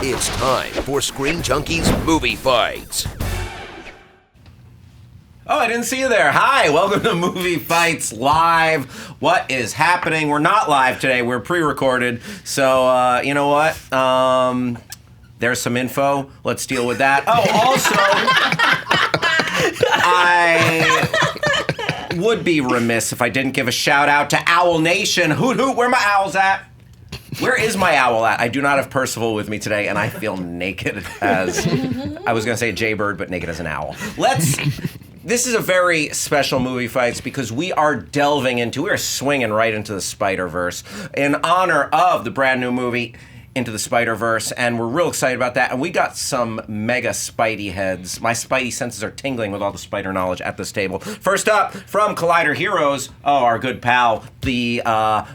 It's time for Screen Junkies Movie Fights. Oh, I didn't see you there. Hi, welcome to Movie Fights Live. What is happening? We're not live today. We're pre-recorded. So, you know what? There's some info. Let's deal with that. Oh, also, I would be remiss if I didn't give a shout out to Owl Nation. Hoot hoot, where my owls at? Where is my owl at? I do not have Percival with me today, and I feel naked as, I was going to say a jaybird, but naked as an owl. This is a very special Movie Fights because we are swinging right into the Spiderverse in honor of the brand new movie Into the Spiderverse, and we're real excited about that. And we got some mega Spidey heads. My Spidey senses are tingling with all the spider knowledge at this table. First up, from Collider Heroes, our good pal, the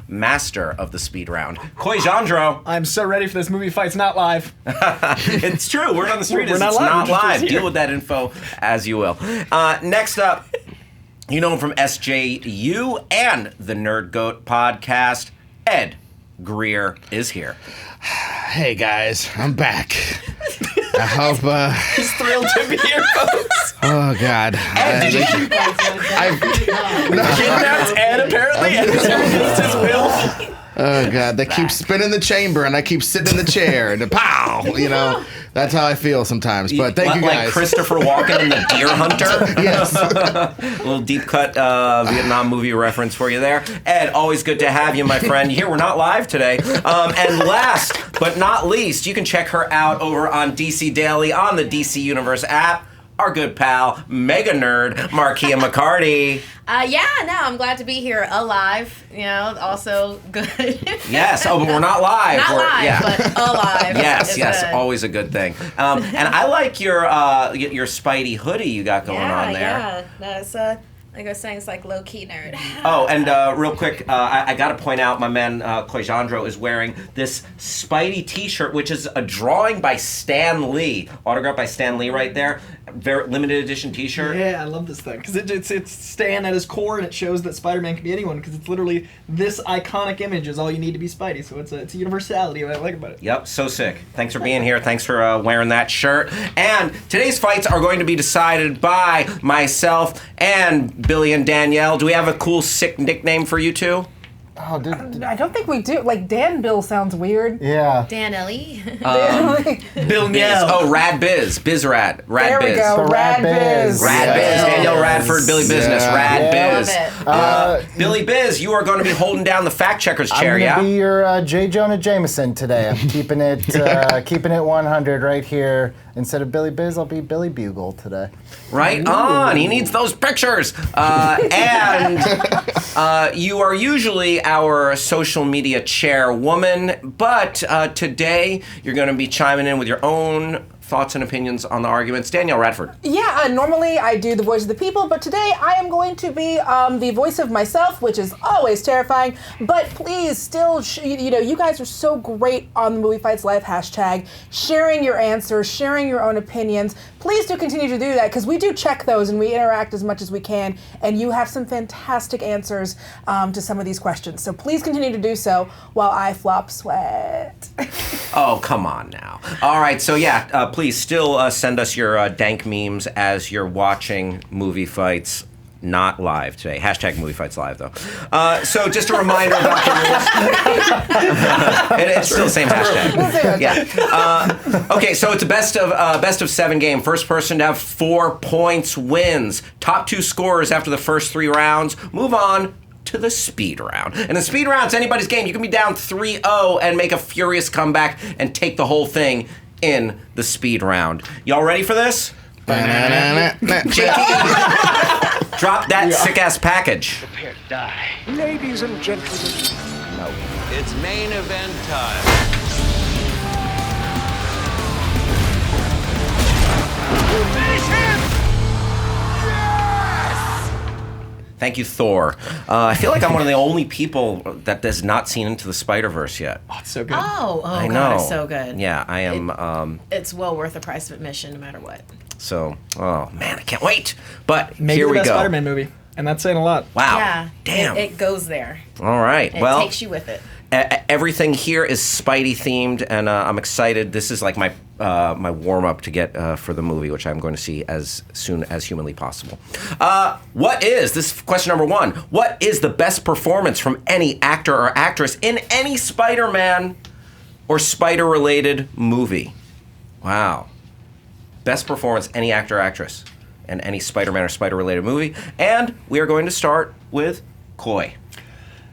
master of the speed round, JANDREAU. I'm so ready for this Movie Fight's not live. It's true. Word on the street We're is not it's live. not We're just live. here. Deal with that info as you will. Next up, you know him from SJU and the Nerd Goat podcast, Ed GREER is here. Hey guys, I'm back. I hope. He's thrilled to be here, folks. Oh God. Kidnapped Ed, apparently. Ed is against his will. Oh God, they keep spinning the chamber, and I keep sitting in the chair, and pow! You know, that's how I feel sometimes. But thank you guys. Like Christopher Walken in The Deer Hunter. Yes. A little deep cut Vietnam movie reference for you there. Ed, always good to have you, my friend. Here, we're not live today. And last but not least, you can check her out over on DC Daily on the DC Universe app. Our good pal, mega nerd, MARKEIA MCCARTY. I'm glad to be here alive. You know, also good. Yes. Oh, but we're not live. Not live, but alive. Yes, is yes. good. Always a good thing. And I like your Spidey hoodie you got going on there. Yeah, that's like I was saying, it's like low-key nerd. Oh, and real quick, I got to point out, my man JANDREAU is wearing this Spidey T-shirt, which is a drawing by Stan Lee, autographed by Stan Lee right there. Very limited edition T-shirt. Yeah, I love this thing because it's Stan at his core, and it shows that Spider-Man can be anyone because it's literally this iconic image is all you need to be Spidey. So it's a universality. What I like about it. Yep, so sick. Thanks for being here. Thanks for wearing that shirt. And today's fights are going to be decided by myself and Billy and Danielle. Do we have a cool, sick nickname for you two? Oh, dude. I don't think we do. Like, Dan Bill sounds weird. Yeah. Dan Ellie. Bill Biz. Oh, Rad Biz. Biz Rad. Rad There Biz. we go. Rad Biz. Rad Biz. Danielle Radford, Billy Business. Rad Biz. Love it. Billy Biz, you are going to be holding down the fact checker's chair, I'm yeah? gonna be your J. Jonah Jameson today. I'm keeping it 100 right here. Instead of Billy Biz, I'll be Billy Bugle today. Right on. He needs those pictures. And you are usually our social media chairwoman, but today you're going to be chiming in with your own thoughts and opinions on the arguments. Danielle Radford. Yeah, normally I do the voice of the people, but today I am going to be the voice of myself, which is always terrifying. But please, still, you guys are so great on the Movie Fights Live hashtag, sharing your answers, sharing your own opinions. Please do continue to do that because we do check those and we interact as much as we can. And you have some fantastic answers to some of these questions. So please continue to do so while I flop sweat. Oh, come on now. All right, so yeah, please still send us your dank memes as you're watching Movie Fights. Not live today. Hashtag Movie Fights Live, though. So just a reminder about the rules. It's still the same hashtag. Yeah. Okay, so it's a best of 7 game. First person to have 4 points wins. Top 2 scorers after the first 3 rounds move on to the speed round. And the speed round, it's anybody's game. You can be down 3-0 and make a furious comeback and take the whole thing in the speed round. Y'all ready for this? JT, drop that sick-ass package. Prepare to die. Ladies and gentlemen, It's main event time. finish him! Thank you, Thor. I feel like I'm one of the only people that has not seen Into the Spider-Verse yet. Oh, it's so good. I know. God, it's so good. Yeah, I am. It's well worth the price of admission, no matter what. So, oh man, I can't wait. But Maybe here the we best go. Spider-Man movie, and that's saying a lot. Wow. Yeah. Damn. It goes there. All right. And Well, it takes you with it. Everything here is Spidey themed, and I'm excited. This is like my my warm up to get for the movie, which I'm going to see as soon as humanly possible. This is question number 1? What is the best performance from any actor or actress in any Spider-Man or Spider-related movie? Wow. Best performance, any actor or actress in any Spider-Man or Spider-related movie. And we are going to start with Coy.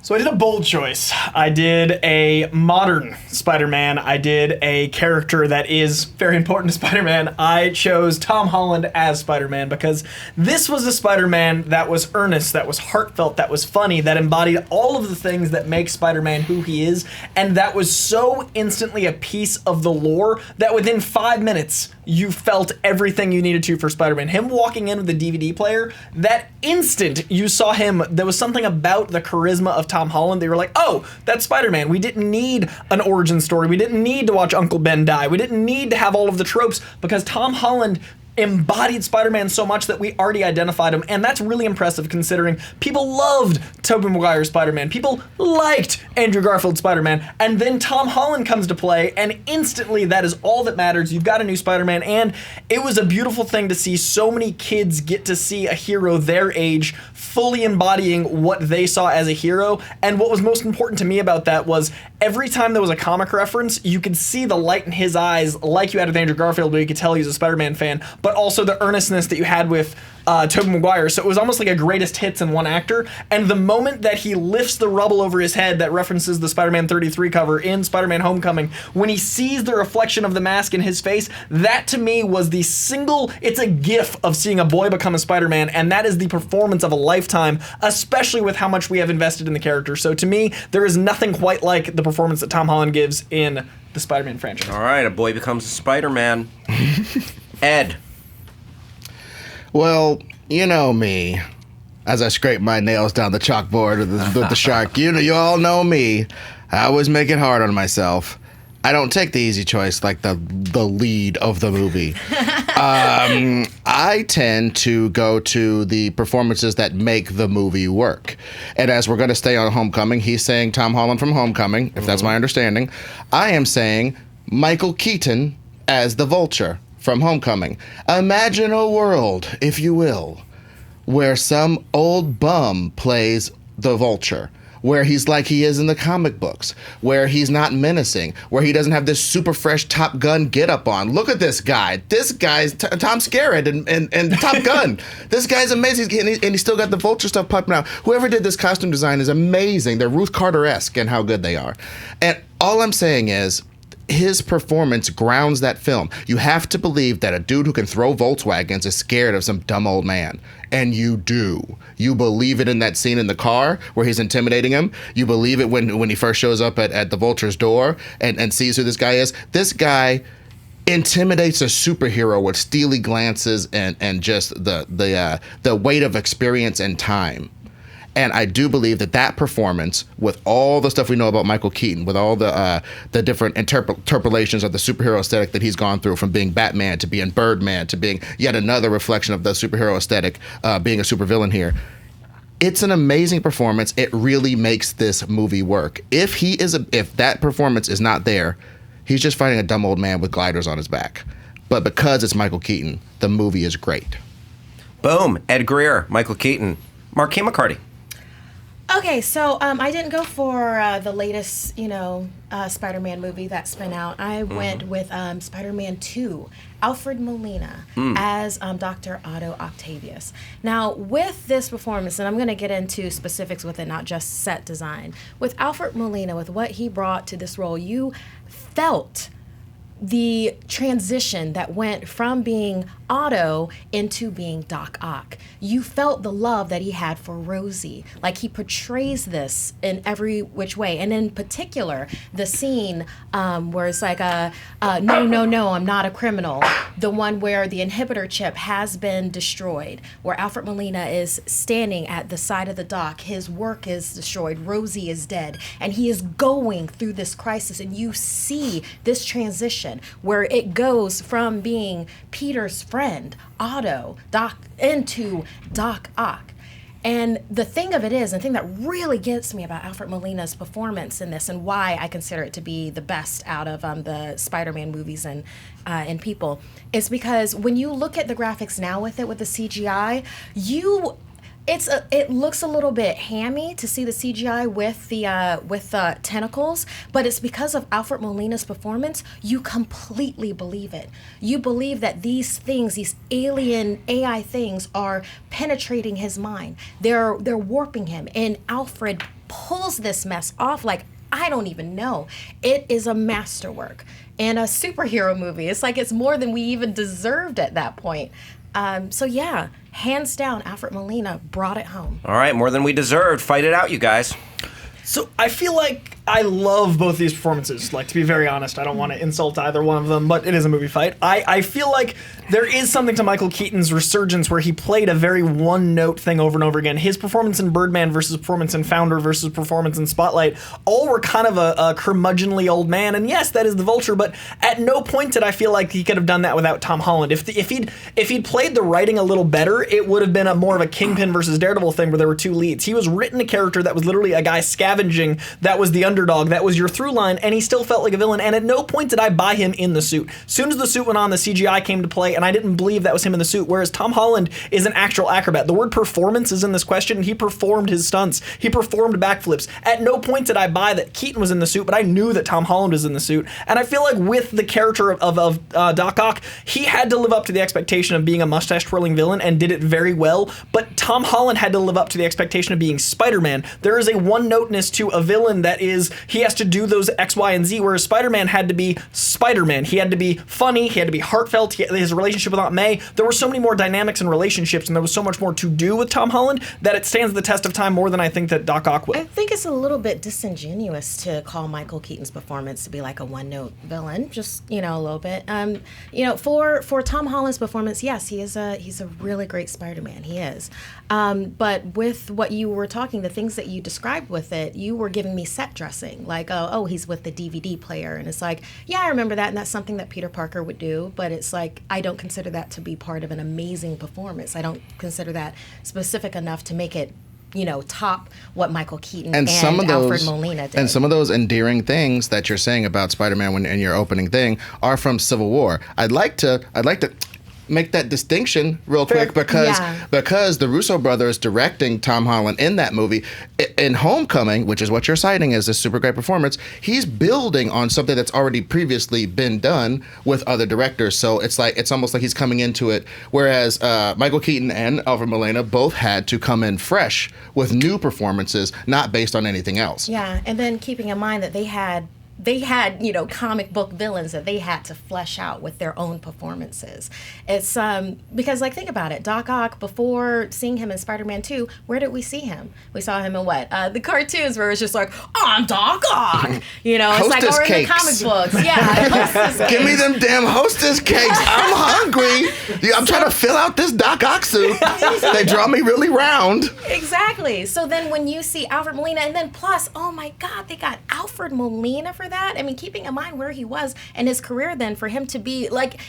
So I did a bold choice. I did a modern Spider-Man. I did a character that is very important to Spider-Man. I chose Tom Holland as Spider-Man because this was a Spider-Man that was earnest, that was heartfelt, that was funny, that embodied all of the things that make Spider-Man who he is, and that was so instantly a piece of the lore that within 5 minutes, you felt everything you needed to for Spider-Man. Him walking in with the DVD player, that instant you saw him, there was something about the charisma of Tom Holland. They were like, oh, that's Spider-Man. We didn't need an origin story. We didn't need to watch Uncle Ben die. We didn't need to have all of the tropes because Tom Holland embodied Spider-Man so much that we already identified him, and that's really impressive considering people loved Tobey Maguire's Spider-Man. People liked Andrew Garfield's Spider-Man, and then Tom Holland comes to play, and instantly that is all that matters. You've got a new Spider-Man, and it was a beautiful thing to see so many kids get to see a hero their age fully embodying what they saw as a hero, and what was most important to me about that was every time there was a comic reference, you could see the light in his eyes like you had with Andrew Garfield, where you could tell he was a Spider-Man fan, but also the earnestness that you had with Tobey Maguire. So it was almost like a greatest hits in one actor. And the moment that he lifts the rubble over his head that references the Spider-Man 33 cover in Spider-Man Homecoming, when he sees the reflection of the mask in his face, that to me was it's a gif of seeing a boy become a Spider-Man, and that is the performance of a lifetime, especially with how much we have invested in the character. So to me, there is nothing quite like the performance that Tom Holland gives in the Spider-Man franchise. All right, a boy becomes a Spider-Man. Ed. Well, you know me. As I scrape my nails down the chalkboard with the shark, you all know me. I always make it hard on myself. I don't take the easy choice like the lead of the movie. I tend to go to the performances that make the movie work. And as we're going to stay on Homecoming, he's saying Tom Holland from Homecoming, if that's my understanding. I am saying Michael Keaton as the Vulture from Homecoming. Imagine a world, if you will, where some old bum plays the Vulture, where he's like he is in the comic books, where he's not menacing, where he doesn't have this super fresh Top Gun get-up on. Look at this guy. This guy's Tom Skerritt and Top Gun. This guy's amazing, and he's still got the Vulture stuff popping out. Whoever did this costume design is amazing. They're Ruth Carter-esque in how good they are. And all I'm saying is, his performance grounds that film. You have to believe that a dude who can throw Volkswagens is scared of some dumb old man. And you do. You believe it in that scene in the car where he's intimidating him. You believe it when he first shows up at the Vulture's door and sees who this guy is. This guy intimidates a superhero with steely glances and just the weight of experience and time. And I do believe that performance, with all the stuff we know about Michael Keaton, with all the different interpolations of the superhero aesthetic that he's gone through, from being Batman to being Birdman to being yet another reflection of the superhero aesthetic, being a supervillain here, it's an amazing performance. It really makes this movie work. If that performance is not there, he's just fighting a dumb old man with gliders on his back. But because it's Michael Keaton, the movie is great. Boom. Ed Greer, Michael Keaton, MARKEIA McCarty. Okay, so I didn't go for the latest, Spider-Man movie that's been out. I went with Spider-Man 2, Alfred Molina as Dr. Otto Octavius. Now, with this performance, and I'm going to get into specifics with it, not just set design, with Alfred Molina, with what he brought to this role, you felt the transition that went from being Otto into being Doc Ock. You felt the love that he had for Rosie. Like, he portrays this in every which way. And in particular, the scene where it's like, no, I'm not a criminal. The one where the inhibitor chip has been destroyed, where Alfred Molina is standing at the side of the dock. His work is destroyed. Rosie is dead. And he is going through this crisis. And you see this transition where it goes from being Peter's friend, Otto, into Doc Ock. And the thing of it is, the thing that really gets me about Alfred Molina's performance in this, and why I consider it to be the best out of the Spider-Man movies and people, is because when you look at the graphics now with the CGI, it looks a little bit hammy to see the CGI with the tentacles, but it's because of Alfred Molina's performance. You completely believe it. You believe that these things, these alien AI things, are penetrating his mind. They're warping him, and Alfred pulls this mess off like I don't even know. It is a masterwork and a superhero movie. It's like it's more than we even deserved at that point. So yeah, hands down, Alfred Molina brought it home. All right, more than we deserved. Fight it out, you guys. So I feel like I love both these performances. Like, to be very honest, I don't want to insult either one of them, but it is a movie fight. I feel like there is something to Michael Keaton's resurgence where he played a very one-note thing over and over again. His performance in Birdman versus performance in Founder versus performance in Spotlight all were kind of a curmudgeonly old man. And yes, that is the Vulture, but at no point did I feel like he could have done that without Tom Holland. If he'd played the writing a little better, it would have been more of a Kingpin versus Daredevil thing where there were two leads. He was written a character that was literally a guy scavenging, that was the underdog, that was your through line, and he still felt like a villain, and at no point did I buy him in the suit. As soon as the suit went on, the CGI came to play, and I didn't believe that was him in the suit, whereas Tom Holland is an actual acrobat. The word performance is in this question, and he performed his stunts. He performed backflips. At no point did I buy that Keaton was in the suit, but I knew that Tom Holland was in the suit, and I feel like with the character of Doc Ock, he had to live up to the expectation of being a mustache-twirling villain, and did it very well, but Tom Holland had to live up to the expectation of being Spider-Man. There is a one-noteness to a villain that is, he has to do those X, Y, and Z, whereas Spider-Man had to be Spider-Man. He had to be funny, he had to be heartfelt, his relationship with Aunt May, there were so many more dynamics and relationships, and there was so much more to do with Tom Holland that it stands the test of time more than I think that Doc Ock will. I think it's a little bit disingenuous to call Michael Keaton's performance to be like a one-note villain, just, a little bit. For Tom Holland's performance, yes, he's a really great Spider-Man, he is. But with what you were talking, the things that you described with it, you were giving me set dressing, like, oh, he's with the DVD player, and it's like, yeah, I remember that, and that's something that Peter Parker would do, but it's like, I don't consider that to be part of an amazing performance. I don't consider that specific enough to make it, top what Michael Keaton and Alfred Molina did. And some of those endearing things that you're saying about Spider-Man in your opening thing are from Civil War. I'd like to make that distinction real quick because the Russo brothers directing Tom Holland in that movie, in Homecoming, which is what you're citing as this super great performance, he's building on something that's already previously been done with other directors. So it's almost like he's coming into it. Whereas Michael Keaton and Alfred Molina both had to come in fresh with new performances, not based on anything else. Yeah, and then keeping in mind that they had comic book villains that they had to flesh out with their own performances. It's because, like, think about it. Doc Ock, before seeing him in Spider-Man 2, where did we see him? We saw him in what? The cartoons, where it's just like, I'm Doc Ock. It's like, or in the comic books. Yeah, Hostess cakes. Give me them damn Hostess cakes. I'm hungry. I'm trying to fill out this Doc Ock suit. They draw me really round. Exactly. So then when you see Alfred Molina, and then plus, oh my God, they got Alfred Molina for that. I mean, keeping in mind where he was and his career then, for him to be like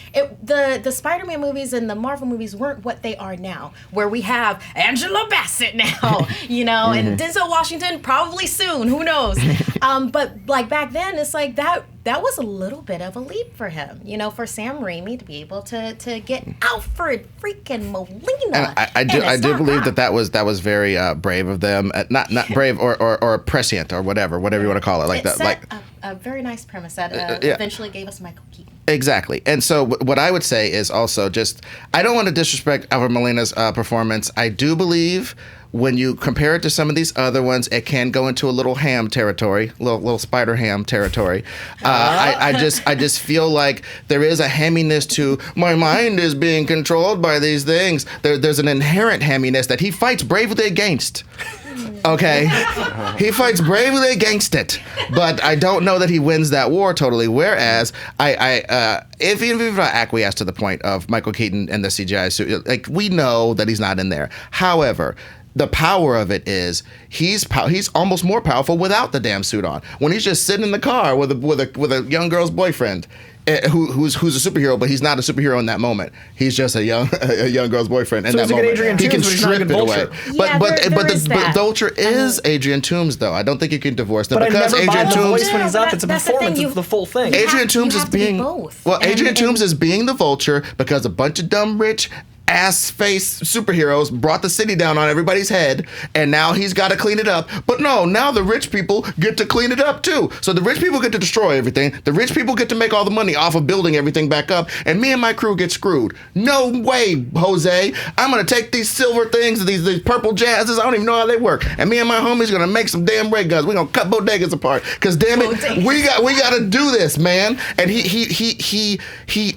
the Spider-Man movies and the Marvel movies weren't what they are now, where we have Angela Bassett now, and Denzel Washington probably soon, who knows? But like back then, it's like that was a little bit of a leap for him, for Sam Raimi to be able to get Alfred freaking Molina. And I do believe that was very brave of them, not brave or prescient or whatever you want to call it, like that, like a very nice premise that eventually gave us Michael Keaton. Exactly. And so what I would say is also just, I don't want to disrespect Alfred Molina's performance. I do believe when you compare it to some of these other ones, it can go into a little ham territory, little spider ham territory. I just feel like there is a hamminess to, my mind is being controlled by these things. There's an inherent hamminess that he fights bravely against. Okay, he fights bravely against it, but I don't know that he wins that war totally. Whereas if I acquiesce to the point of Michael Keaton and the CGI suit, like, we know that he's not in there. However, the power of it is he's almost more powerful without the damn suit on. When he's just sitting in the car with a young girl's boyfriend, who's a superhero, but he's not a superhero in that moment. He's just a young girl's boyfriend in So that he's a good moment. Adrian He can Toomes, but he's not a strip good it away. Vulture. Yeah, But Vulture is Adrian Toomes, though. I don't think you can divorce them But I because never buy Adrian the voice Toomes. when he's up. It's a That's the thing, performance. you- It's the full thing. Adrian Toomes you is have to be being both. well. Adrian And- Toomes is being the Vulture because a bunch of dumb rich ass face superheroes brought the city down on everybody's head, and now he's got to clean it up. But no, now the rich people get to clean it up too. So the rich people get to destroy everything. The rich people get to make all the money off of building everything back up, and me and my crew get screwed. No way, Jose. I'm gonna take these silver things, these purple jazzes. I don't even know how they work. And me and my homies gonna make some damn ray guns. We're gonna cut bodegas apart. Cause damn it, we got to do this, man. And he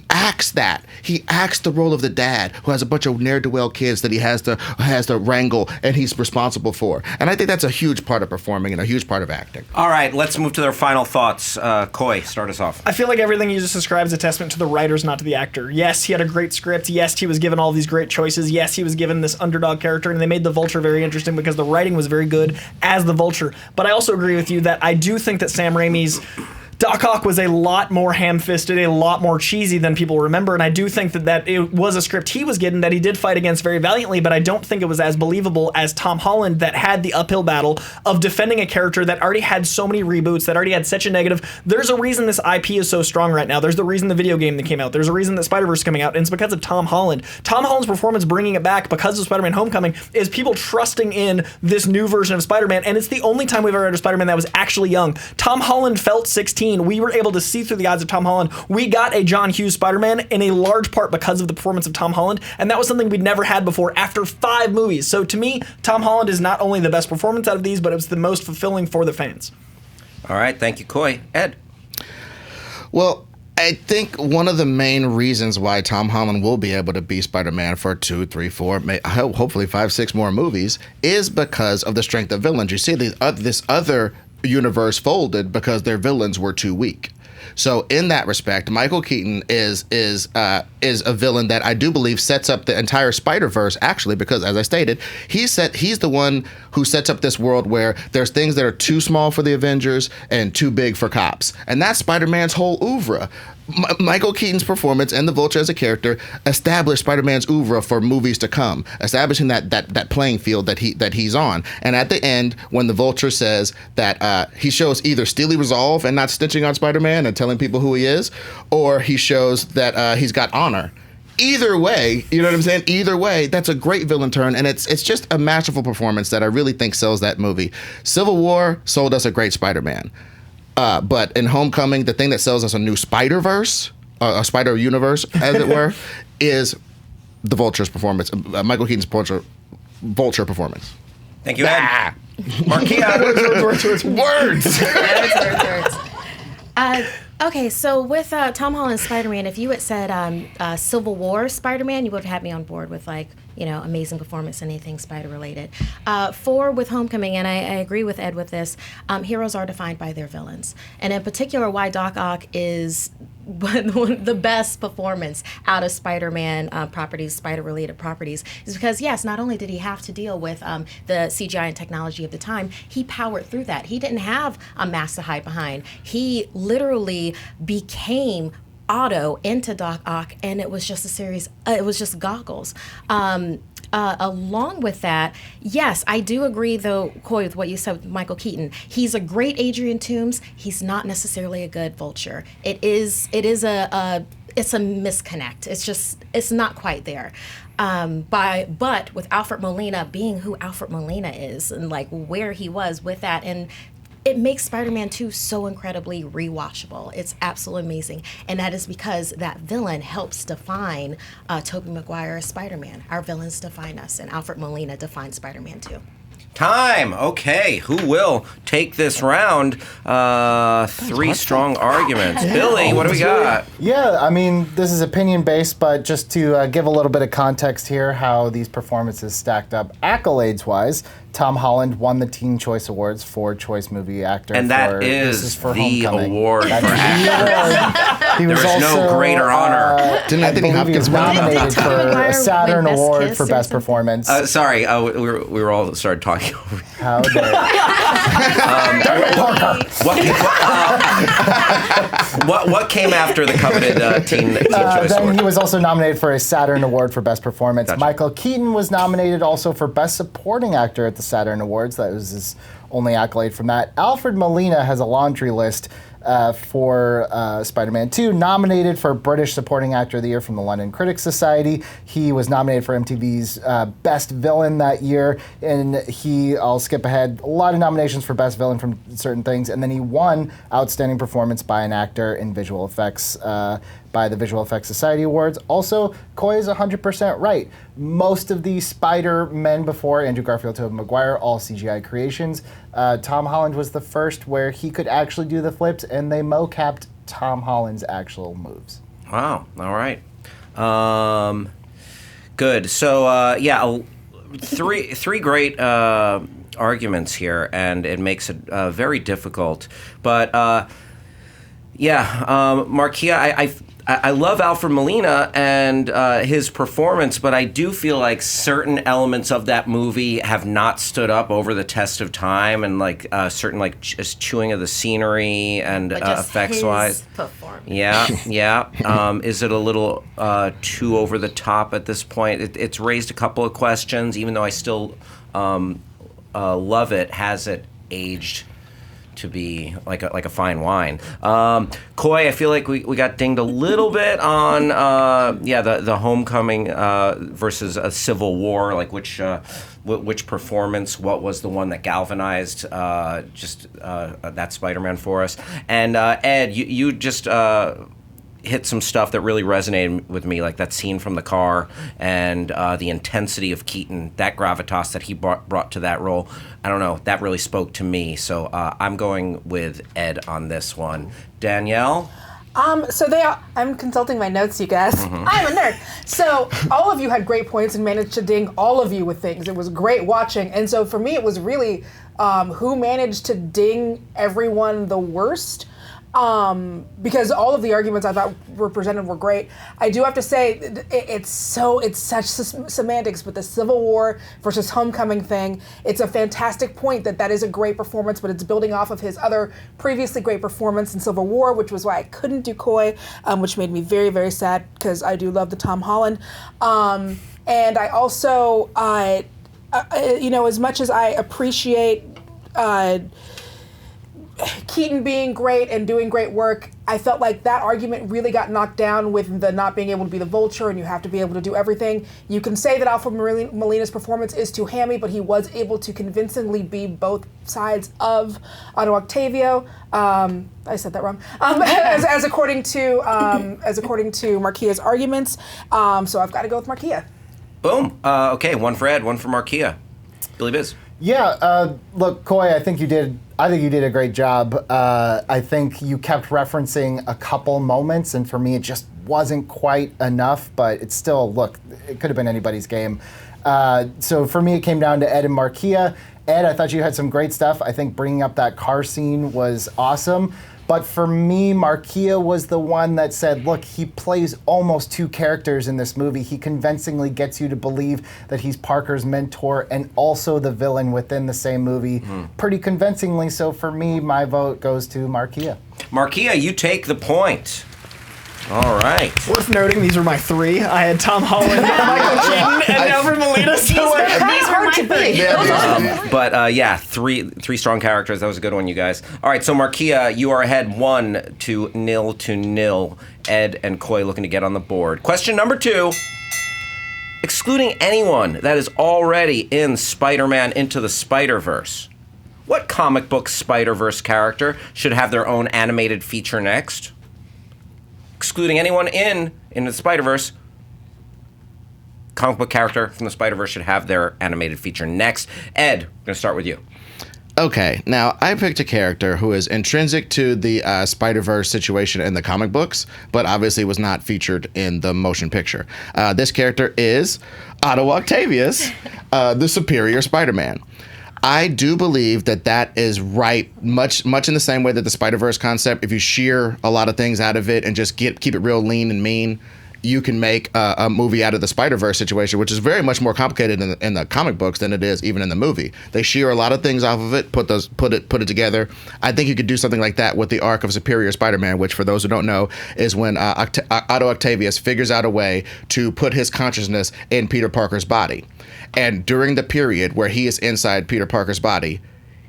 acts that. He acts the role of the dad who has a bunch of ne'er-do-well kids that he has to wrangle and he's responsible for. And I think that's a huge part of performing and a huge part of acting. All right, let's move to their final thoughts. Coy, start us off. I feel like everything you just described is a testament to the writers, not to the actor. Yes, he had a great script. Yes, he was given all these great choices. Yes, he was given this underdog character, and they made the Vulture very interesting because the writing was very good as the Vulture. But I also agree with you that I do think that Sam Raimi's Doc Ock was a lot more ham-fisted, a lot more cheesy than people remember, and I do think that it was a script he was getting that he did fight against very valiantly, but I don't think it was as believable as Tom Holland that had the uphill battle of defending a character that already had so many reboots, that already had such a negative. There's a reason this IP is so strong right now. There's the reason the video game that came out. There's a reason that Spider-Verse is coming out, and it's because of Tom Holland. Tom Holland's performance bringing it back because of Spider-Man Homecoming is people trusting in this new version of Spider-Man, and it's the only time we've ever had a Spider-Man that was actually young. Tom Holland felt 16. We were able to see through the eyes of Tom Holland. We got a John Hughes Spider-Man in a large part because of the performance of Tom Holland, and that was something we'd never had before after 5 movies. So to me, Tom Holland is not only the best performance out of these, but it was the most fulfilling for the fans. All right, thank you, Coy. Ed? Well, I think one of the main reasons why Tom Holland will be able to be Spider-Man for 2, 3, 4, hopefully 5, 6 more movies is because of the strength of villains. You see, this other universe folded because their villains were too weak. So in that respect, Michael Keaton is a villain that I do believe sets up the entire Spider-Verse, actually, because as I stated, he's the one who sets up this world where there's things that are too small for the Avengers and too big for cops. And that's Spider-Man's whole oeuvre. Michael Keaton's performance and the Vulture as a character established Spider-Man's oeuvre for movies to come, establishing that playing field that he's on. And at the end, when the Vulture says that he shows either steely resolve and not stitching on Spider-Man and telling people who he is, or he shows that he's got honor. Either way, you know what I'm saying? Either way, that's a great villain turn, and it's just a masterful performance that I really think sells that movie. Civil War sold us a great Spider-Man. But in Homecoming, the thing that sells us a new Spider-Verse, a Spider-Universe, as it were, is the Vulture's performance, Michael Keaton's Vulture performance. Thank you, Ed. MARKEIA. Words. Okay, so with Tom Holland's Spider-Man, if you had said Civil War Spider-Man, you would have had me on board with amazing performance, anything spider-related. With Homecoming, and I agree with Ed with this, heroes are defined by their villains. And in particular, why Doc Ock is the best performance out of Spider-Man properties, spider-related properties, is because, yes, not only did he have to deal with the CGI and technology of the time, he powered through that. He didn't have a mask to hide behind. He literally became Otto into Doc Ock, and it was just it was just goggles. Along with that, yes, I do agree, though, Coy, with what you said with Michael Keaton. He's a great Adrian Toomes. He's not necessarily a good Vulture. It's a misconnect. It's not quite there. But with Alfred Molina being who Alfred Molina is and where he was with that, and it makes Spider-Man 2 so incredibly rewatchable. It's absolutely amazing. And that is because that villain helps define Tobey Maguire as Spider-Man. Our villains define us, and Alfred Molina defines Spider-Man 2. Time. Okay, who will take this round? 3 strong arguments. Billy, what do we got? Yeah, I mean, this is opinion-based, but just to give a little bit of context here, how these performances stacked up accolades-wise, Tom Holland won the Teen Choice Awards for Choice Movie Actor. And that this is for the Homecoming. award for actor. He There was is no also, greater honor. Didn't Anthony believe he was Hopkins win? nominated Didn't for Tobey a Maguire Saturn win Best Award Kiss for or Best something? Performance. Sorry, we were all started talking over. How dare What came after the coveted Teen Choice Then Award? he was also nominated for a Saturn Award for Best Performance. Gotcha. Michael Keaton was nominated also for Best Supporting Actor at the Saturn Awards. That was his only accolade from that. Alfred Molina has a laundry list for Spider-Man 2, nominated for British Supporting Actor of the Year from the London Critics Society. He was nominated for MTV's Best Villain that year, and I'll skip ahead, a lot of nominations for Best Villain from certain things, and then he won Outstanding Performance by an Actor in Visual Effects by the Visual Effects Society Awards. Also, Coy is 100% right. Most of the Spider-Men before Andrew Garfield, Tobey Maguire, all CGI creations. Tom Holland was the first where he could actually do the flips, and they mocapped Tom Holland's actual moves. Wow. All right. Good. So three great arguments here, and it makes it very difficult. But MARKEIA, I love Alfred Molina and his performance, but I do feel like certain elements of that movie have not stood up over the test of time, and certain just chewing of the scenery and But just effects wise. his performance. Yeah. Is it a little too over the top at this point? It's raised a couple of questions, even though I still love it. Has it aged to be like a fine wine? Coy, I feel like we got dinged a little bit on the Homecoming versus a Civil War, like which performance, what was the one that galvanized that Spider-Man for us? And Ed, you just hit some stuff that really resonated with me, like that scene from the car and the intensity of Keaton, that gravitas that he brought to that role. I don't know, that really spoke to me. So I'm going with Ed on this one. Danielle? I'm consulting my notes, you guys. I'm a nerd. So all of you had great points and managed to ding all of you with things. It was great watching. And so for me, it was really who managed to ding everyone the worst. Because all of the arguments I thought were presented were great. I do have to say it's such semantics, but the Civil War versus Homecoming thing, it's a fantastic point that is a great performance, but it's building off of his other previously great performance in Civil War, which was why I couldn't do Coy, which made me very, very sad because I do love the Tom Holland. And I also, as much as I appreciate Keaton being great and doing great work, I felt like that argument really got knocked down with the not being able to be the Vulture and you have to be able to do everything. You can say that Alfred Molina's performance is too hammy, but he was able to convincingly be both sides of Otto Octavio. I said that wrong. As according to MARKEIA's arguments. So I've got to go with MARKEIA. Boom. Okay, one for Ed, one for MARKEIA. Billy Biz. Yeah, look, Coy, I think you did a great job. I think you kept referencing a couple moments, and for me, it just wasn't quite enough, but it's still, look, it could have been anybody's game. So for me, it came down to Ed and MARKEIA. Ed, I thought you had some great stuff. I think bringing up that car scene was awesome. But for me, MARKEIA was the one that said, look, he plays almost two characters in this movie. He convincingly gets you to believe that he's Parker's mentor and also the villain within the same movie pretty convincingly. So for me, my vote goes to MARKEIA. MARKEIA, you take the point. All right. Worth noting, these were my three. I had Tom Holland, Michael Keaton, and Alfred Molina. So These were my three. But three strong characters. That was a good one, you guys. All right, so MARKEIA, you are ahead 1-0. Ed and Coy looking to get on the board. Question number 2. Excluding anyone that is already in Spider-Man Into the Spiderverse, what comic book Spiderverse character should have their own animated feature next? Excluding anyone in the Spider-Verse, comic book character from the Spider-Verse should have their animated feature next. Ed, I'm going to start with you. Okay, now I picked a character who is intrinsic to the Spider-Verse situation in the comic books, but obviously was not featured in the motion picture. This character is Otto Octavius, the superior Spider-Man. I do believe that is right, much in the same way that the Spider-Verse concept, if you shear a lot of things out of it and just keep it real lean and mean, you can make a movie out of the Spider-Verse situation, which is very much more complicated in the comic books than it is even in the movie. They shear a lot of things off of it, put it together. I think you could do something like that with the arc of Superior Spider-Man, which for those who don't know is when Otto Octavius figures out a way to put his consciousness in Peter Parker's body. And during the period where he is inside Peter Parker's body,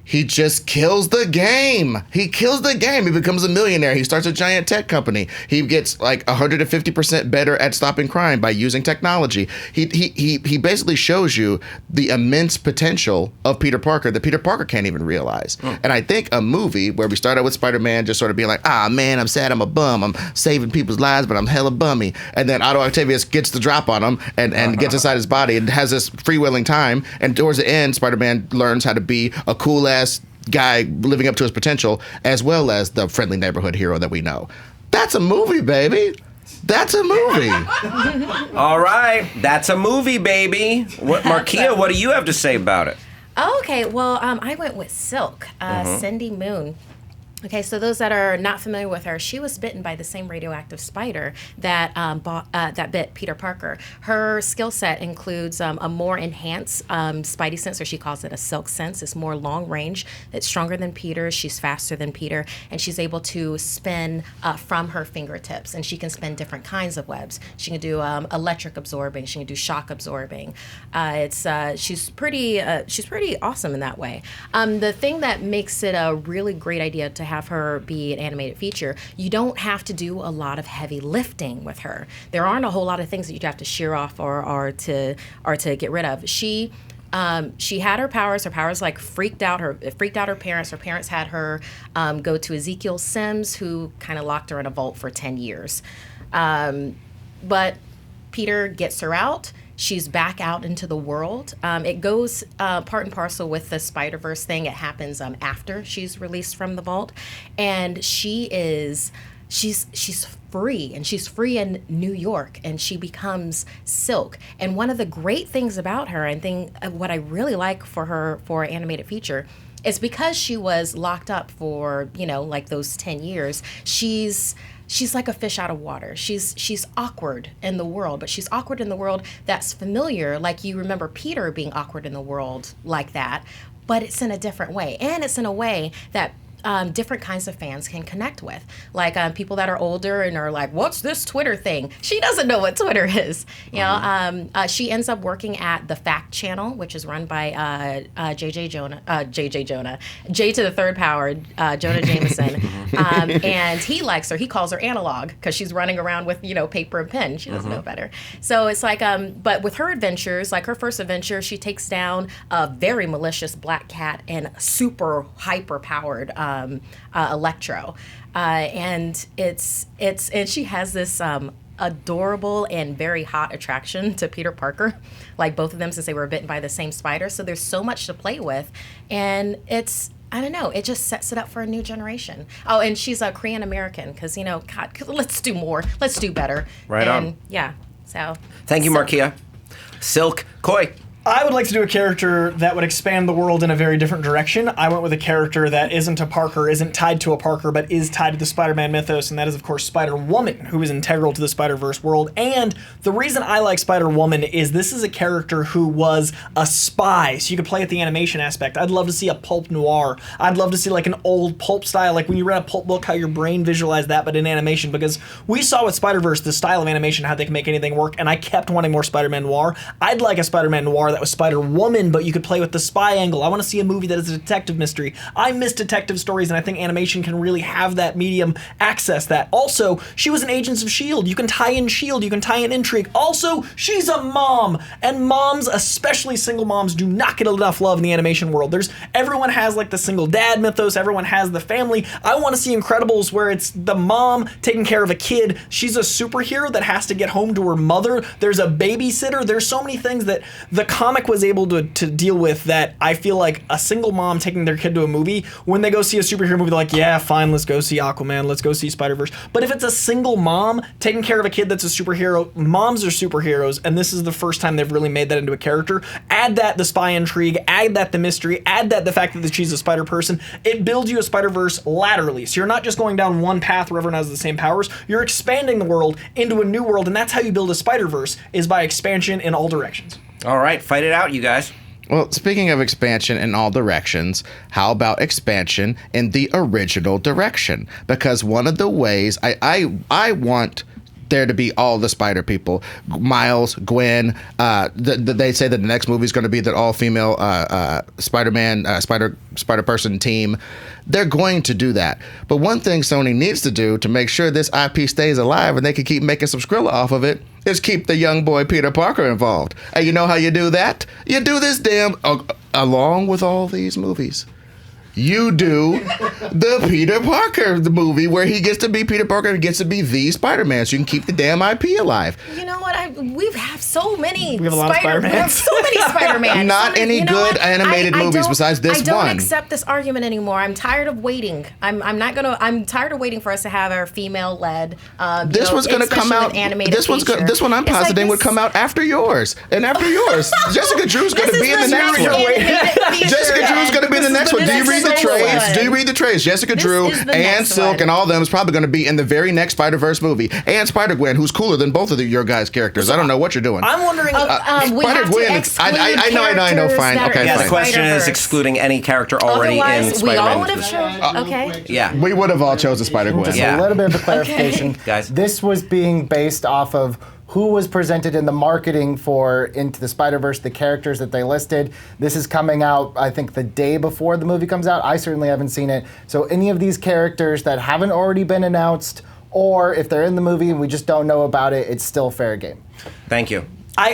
he just kills the game. He kills the game. He becomes a millionaire. He starts a giant tech company. He gets like 150% better at stopping crime by using technology. He basically shows you the immense potential of Peter Parker that Peter Parker can't even realize. And I think a movie where we start out with Spider-Man just sort of being like, man, I'm sad, I'm a bum. I'm saving people's lives, but I'm hella bummy. And then Otto Octavius gets the drop on him and gets inside his body and has this freewheeling time. And towards the end, Spider-Man learns how to be a cool-ass guy living up to his potential, as well as the friendly neighborhood hero that we know. That's a movie, baby. That's a movie. All right, that's a movie, baby. What, MARKEIA, what do you have to say about it? Okay, well, I went with Silk, Cindy Moon. Okay, so those that are not familiar with her, she was bitten by the same radioactive spider that that bit Peter Parker. Her skill set includes a more enhanced spidey sense, or she calls it a silk sense. It's more long range. It's stronger than Peter's. She's faster than Peter, and she's able to spin from her fingertips, and she can spin different kinds of webs. She can do electric absorbing. She can do shock absorbing. She's pretty awesome in that way. The thing that makes it a really great idea to have her be an animated feature, you don't have to do a lot of heavy lifting with her. There aren't a whole lot of things that you'd have to shear off or to get rid of. She had her powers. Her powers like freaked out her parents. Her parents had her go to Ezekiel Sims, who kind of locked her in a vault for 10 years. But Peter gets her out. She's back out into the world. It goes part and parcel with the Spider-Verse thing. It happens after she's released from the vault, and she's free, and she's free in New York, and she becomes Silk. And one of the great things about her, and what I really like for her for an animated feature, is because she was locked up for like those 10 years. She's like a fish out of water. She's awkward in the world, but she's awkward in the world that's familiar. Like you remember Peter being awkward in the world like that, but it's in a different way. And it's in a way that different kinds of fans can connect with. Like people that are older and are like, what's this Twitter thing? She doesn't know what Twitter is. She ends up working at the Fact Channel, which is run by J to the third power, Jonah Jameson. And he likes her. He calls her Analog because she's running around with, paper and pen. She doesn't know better. So it's like, but with her adventures, like her first adventure, she takes down a very malicious black cat and super hyper powered Electro, and she has this adorable and very hot attraction to Peter Parker, like both of them, since they were bitten by the same spider. So there's so much to play with, and I don't know, it just sets it up for a new generation. Oh, and she's a Korean American because God, let's do more, let's do better. Right on. Yeah. So thank you, MARKEIA. Silk, Coy. I would like to do a character that would expand the world in a very different direction. I went with a character that isn't a Parker, isn't tied to a Parker, but is tied to the Spider-Man mythos, and that is, of course, Spider-Woman, who is integral to the Spider-Verse world. And the reason I like Spider-Woman is this is a character who was a spy, so you could play at the animation aspect. I'd love to see a pulp noir. I'd love to see like an old pulp style, like when you read a pulp book, how your brain visualized that, but in animation, because we saw with Spider-Verse the style of animation, how they can make anything work, and I kept wanting more Spider-Man noir. I'd like a Spider-Man noir that was Spider-Woman, but you could play with the spy angle. I want to see a movie that is a detective mystery. I miss detective stories, and I think animation can really have that medium access that. Also, she was in Agents of S.H.I.E.L.D. You can tie in S.H.I.E.L.D., you can tie in intrigue. Also, she's a mom, and moms, especially single moms, do not get enough love in the animation world. Everyone has like the single dad mythos, everyone has the family. I want to see Incredibles where it's the mom taking care of a kid. She's a superhero that has to get home to her mother. There's a babysitter. There's so many things that the comic was able to deal with that. I feel like a single mom taking their kid to a movie, when they go see a superhero movie, they're like, yeah, fine, let's go see Aquaman, let's go see Spider-Verse. But if it's a single mom taking care of a kid that's a superhero, moms are superheroes, and this is the first time they've really made that into a character. Add that the spy intrigue, add that the mystery, add that the fact that she's a spider person. It builds you a Spider-Verse laterally. So you're not just going down one path where everyone has the same powers. You're expanding the world into a new world, and that's how you build a Spider-Verse, is by expansion in all directions. All right, fight it out, you guys. Well, speaking of expansion in all directions, how about expansion in the original direction? Because one of the ways I want there to be all the Spider people, Miles, Gwen. They say that the next movie is going to be that all-female Spider-Man, Spider-Person team. They're going to do that. But one thing Sony needs to do to make sure this IP stays alive and they can keep making some Skrilla off of it is keep the young boy Peter Parker involved. And you know how you do that? You do this along with all these movies. You do the Peter Parker movie where he gets to be Peter Parker and gets to be the Spider-Man, so you can keep the damn IP alive. You know what? We have so many. We have a lot of Spider-Man. We have so many Spider-Man. Not any good animated movies besides this one. I don't accept this argument anymore. I'm tired of waiting. I'm tired of waiting for us to have our female-led. This one's going to come out. This one I'm positing would come out after yours, and after yours, Jessica Drew's going to be in the next one. Jessica Drew's going to be in the next one. Do you read the trades? Do you read the trades? Jessica Drew and Silk and all of them is probably going to be in the very next Spider-Verse movie. And Spider-Gwen, who's cooler than both of your guys' characters. I don't know what you're doing. I'm wondering. Spider-Gwen. I know. Fine. Okay, Yeah, fine. the question is excluding any character already in Spider-Man. We all would have chosen. Okay. Yeah. We would have all chosen Spider-Gwen. Just Yeah. a little bit of a clarification. Guys. This was being based off of who was presented in the marketing for Into the Spider-Verse, the characters that they listed. This is coming out, I think, the day before the movie comes out. I certainly haven't seen it. So any of these characters that haven't already been announced, or if they're in the movie and we just don't know about it, it's still fair game. Thank you.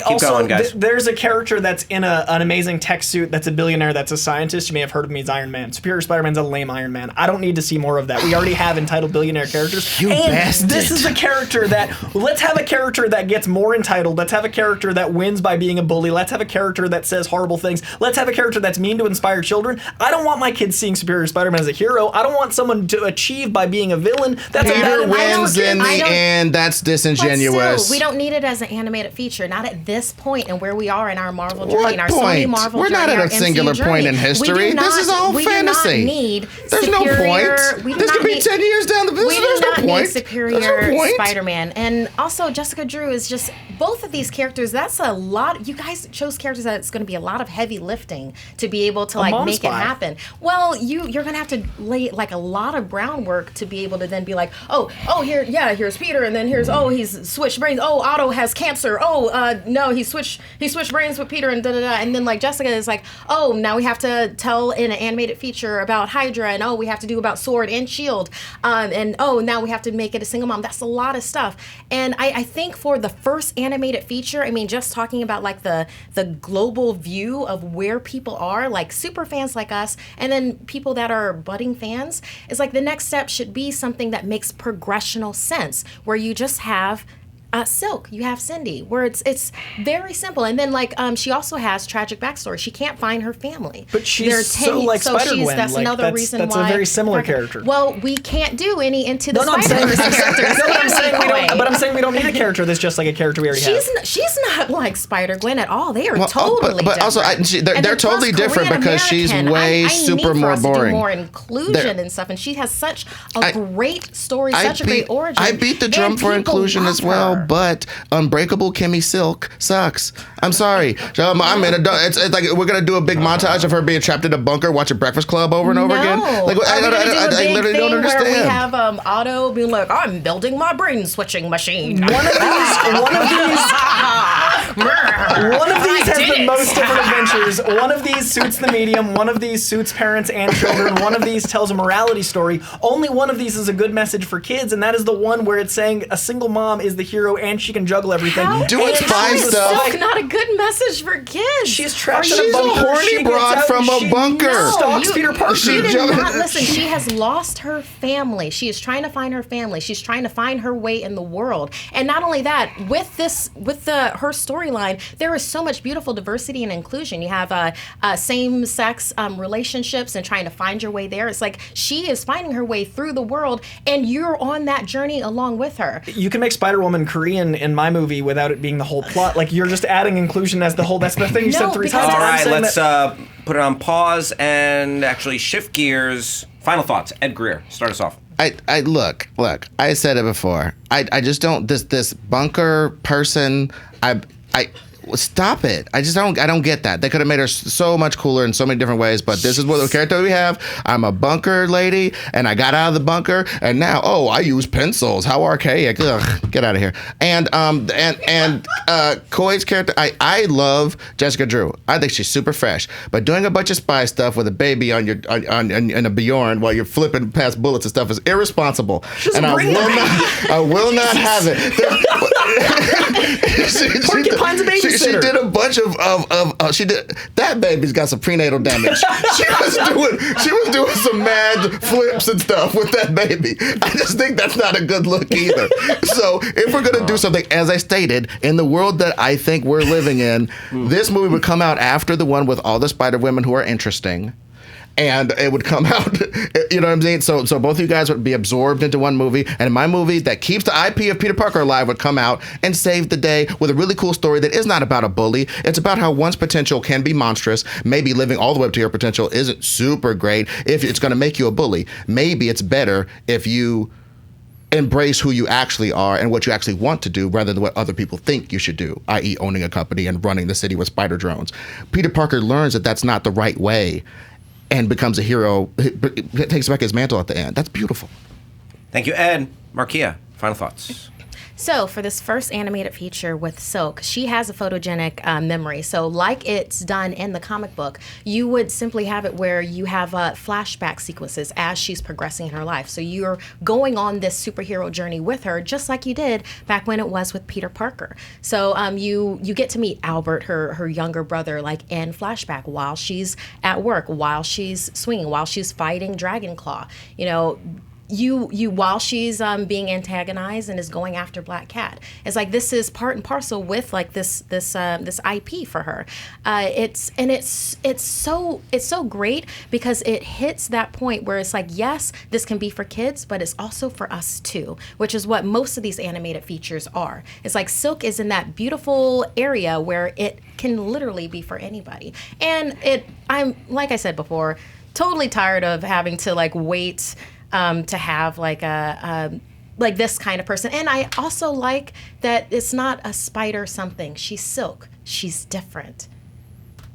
Keep going, guys. There's a character that's in an amazing tech suit that's a billionaire that's a scientist. You may have heard of him as Iron Man. Superior Spider-Man's a lame Iron Man. I don't need to see more of that. We already have entitled billionaire characters. You bastard. This is a character that, let's have a character that gets more entitled. Let's have a character that wins by being a bully. Let's have a character that says horrible things. Let's have a character that's mean to inspire children. I don't want my kids seeing Superior Spider-Man as a hero. I don't want someone to achieve by being a villain. That's Peter wins in the end. That's disingenuous. But still, we don't need it as an animated feature. Not at this point and where we are in our Marvel journey, What in our point? Sony Marvel We're journey, not at our a singular MCU point in journey. history. This is all fantasy. We do not need There's no point. This could be 10 years down the line. We do There's no not point. need Superior Spider-Man. And also, Jessica Drew is just, both of these characters, that's a lot. You guys chose characters that it's going to be a lot of heavy lifting to be able to make it happen. Well, you're going to have to lay like a lot of groundwork to be able to then be like, here's Peter, and then he's switched brains. Oh, Otto has cancer. Oh, no, he switched brains with Peter and da-da-da. And then like Jessica is like, oh, now we have to tell in an animated feature about Hydra, and we have to do about Sword and Shield, and now we have to make it a single mom. That's a lot of stuff. And I think for the first animated feature, I mean, just talking about like the global view of where people are, like super fans like us, and then people that are budding fans, is like the next step should be something that makes progressional sense, where you just have Silk, you have Cindy, where it's very simple, and then like she also has tragic backstory. She can't find her family, but she's so like Spider-Gwen. That's another reason why. That's a very similar character. Well, we can't do any Into the Spider-Verse characters. But I'm saying we don't need a character that's just like a character we already have. She's not like Spider-Gwen at all. They are totally but different. also they're totally different because she's way super more boring. More inclusion and stuff, and she has such a great story, such a great origin. I beat the drum for inclusion as well. But Unbreakable Kimmy Silk sucks. I'm sorry. I'm in it's like we're gonna do a big montage of her being trapped in a bunker watching Breakfast Club over and over again. Like I literally don't understand. Where we have Otto being like, I'm building my brain switching machine. One of these has the most different adventures. One of these suits the medium. One of these suits parents and children. One of these tells a morality story. Only one of these is a good message for kids, and that is the one where it's saying a single mom is the hero and she can juggle everything. Doing spy stuff. Silk not a good message for kids. She's trapped in She's a bunker. a horny broad from a bunker. Stalks Peter Parker. You did not listen. She has lost her family. She is trying to find her family. She's trying to find her way in the world. And not only that, with her story storyline, there is so much beautiful diversity and inclusion. You have same-sex relationships and trying to find your way there. It's like she is finding her way through the world, and you're on that journey along with her. You can make Spider-Woman Korean in my movie without it being the whole plot. Like, you're just adding inclusion as the whole. That's the thing you said 3 times. All right, let's put it on pause and actually shift gears. Final thoughts. Ed Greer, start us off. I look. I said it before. I just don't. This bunker person. Stop it. I don't get that. They could have made her so much cooler in so many different ways, but this is what the character we have. I'm a bunker lady, and I got out of the bunker, and now, I use pencils. How archaic. Ugh, get out of here. And Coy's character, I love Jessica Drew. I think she's super fresh, but doing a bunch of spy stuff with a baby on a Bjorn while you're flipping past bullets and stuff is irresponsible. And I will not have it. Porcupine's a babysitter. She did a bunch of that baby's got some prenatal damage. She was doing some mad flips and stuff with that baby. I just think that's not a good look either. So if we're gonna do something, as I stated, in the world that I think we're living in, this movie would come out after the one with all the Spider Women who are interesting. And it would come out, you know what I'm saying? So both of you guys would be absorbed into one movie, and my movie that keeps the IP of Peter Parker alive would come out and save the day with a really cool story that is not about a bully. It's about how one's potential can be monstrous. Maybe living all the way up to your potential isn't super great if it's going to make you a bully. Maybe it's better if you embrace who you actually are and what you actually want to do rather than what other people think you should do, i.e. owning a company and running the city with spider drones. Peter Parker learns that that's not the right way and becomes a hero, takes back his mantle at the end. That's beautiful. Thank you, Ed. MARKEIA, final thoughts. So for this first animated feature with Silk, she has a photogenic memory. So like it's done in the comic book, you would simply have it where you have flashback sequences as she's progressing in her life. So you're going on this superhero journey with her, just like you did back when it was with Peter Parker. So you get to meet Albert, her younger brother, like in flashback while she's at work, while she's swinging, while she's fighting Dragonclaw. You know, you while she's being antagonized and is going after Black Cat. It's like this is part and parcel with like this IP for her. It's so great because it hits that point where it's like, yes, this can be for kids, but it's also for us too, which is what most of these animated features are. It's like Silk is in that beautiful area where it can literally be for anybody. And I'm like I said before, totally tired of having to like wait to have like like this kind of person. And I also like that it's not a spider something. She's Silk. She's different.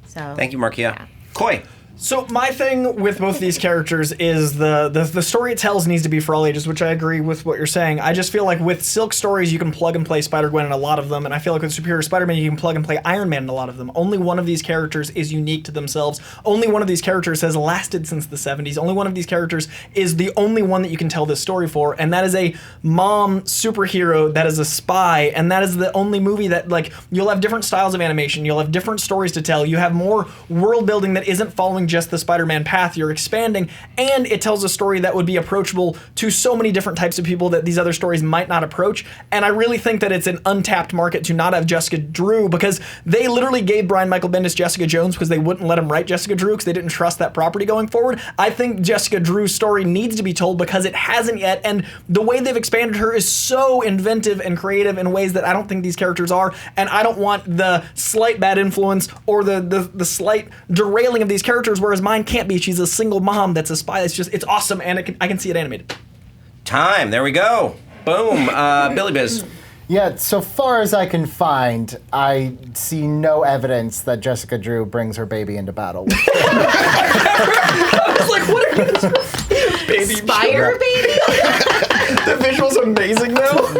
So thank you, MARKEIA. Yeah. Coy. So my thing with both these characters is the story it tells needs to be for all ages, which I agree with what you're saying. I just feel like with Silk stories, you can plug and play Spider-Gwen in a lot of them, and I feel like with Superior Spider-Man, you can plug and play Iron Man in a lot of them. Only one of these characters is unique to themselves. Only one of these characters has lasted since the 70s. Only one of these characters is the only one that you can tell this story for, and that is a mom superhero that is a spy, and that is the only movie that, like, you'll have different styles of animation, you'll have different stories to tell, you have more world building that isn't following just the Spider-Man path, you're expanding, and it tells a story that would be approachable to so many different types of people that these other stories might not approach. And I really think that it's an untapped market to not have Jessica Drew, because they literally gave Brian Michael Bendis Jessica Jones because they wouldn't let him write Jessica Drew because they didn't trust that property going forward. I think Jessica Drew's story needs to be told because it hasn't yet, and the way they've expanded her is so inventive and creative in ways that I don't think these characters are, and I don't want the slight bad influence or the slight derailing of these characters, whereas mine can't be. She's a single mom that's a spy. It's awesome, and I can see it animated. Time. There we go. Boom. Billy Biz. Yeah, so far as I can find, I see no evidence that Jessica Drew brings her baby into battle. I was like, what are you baby Spider baby? The visual's amazing though.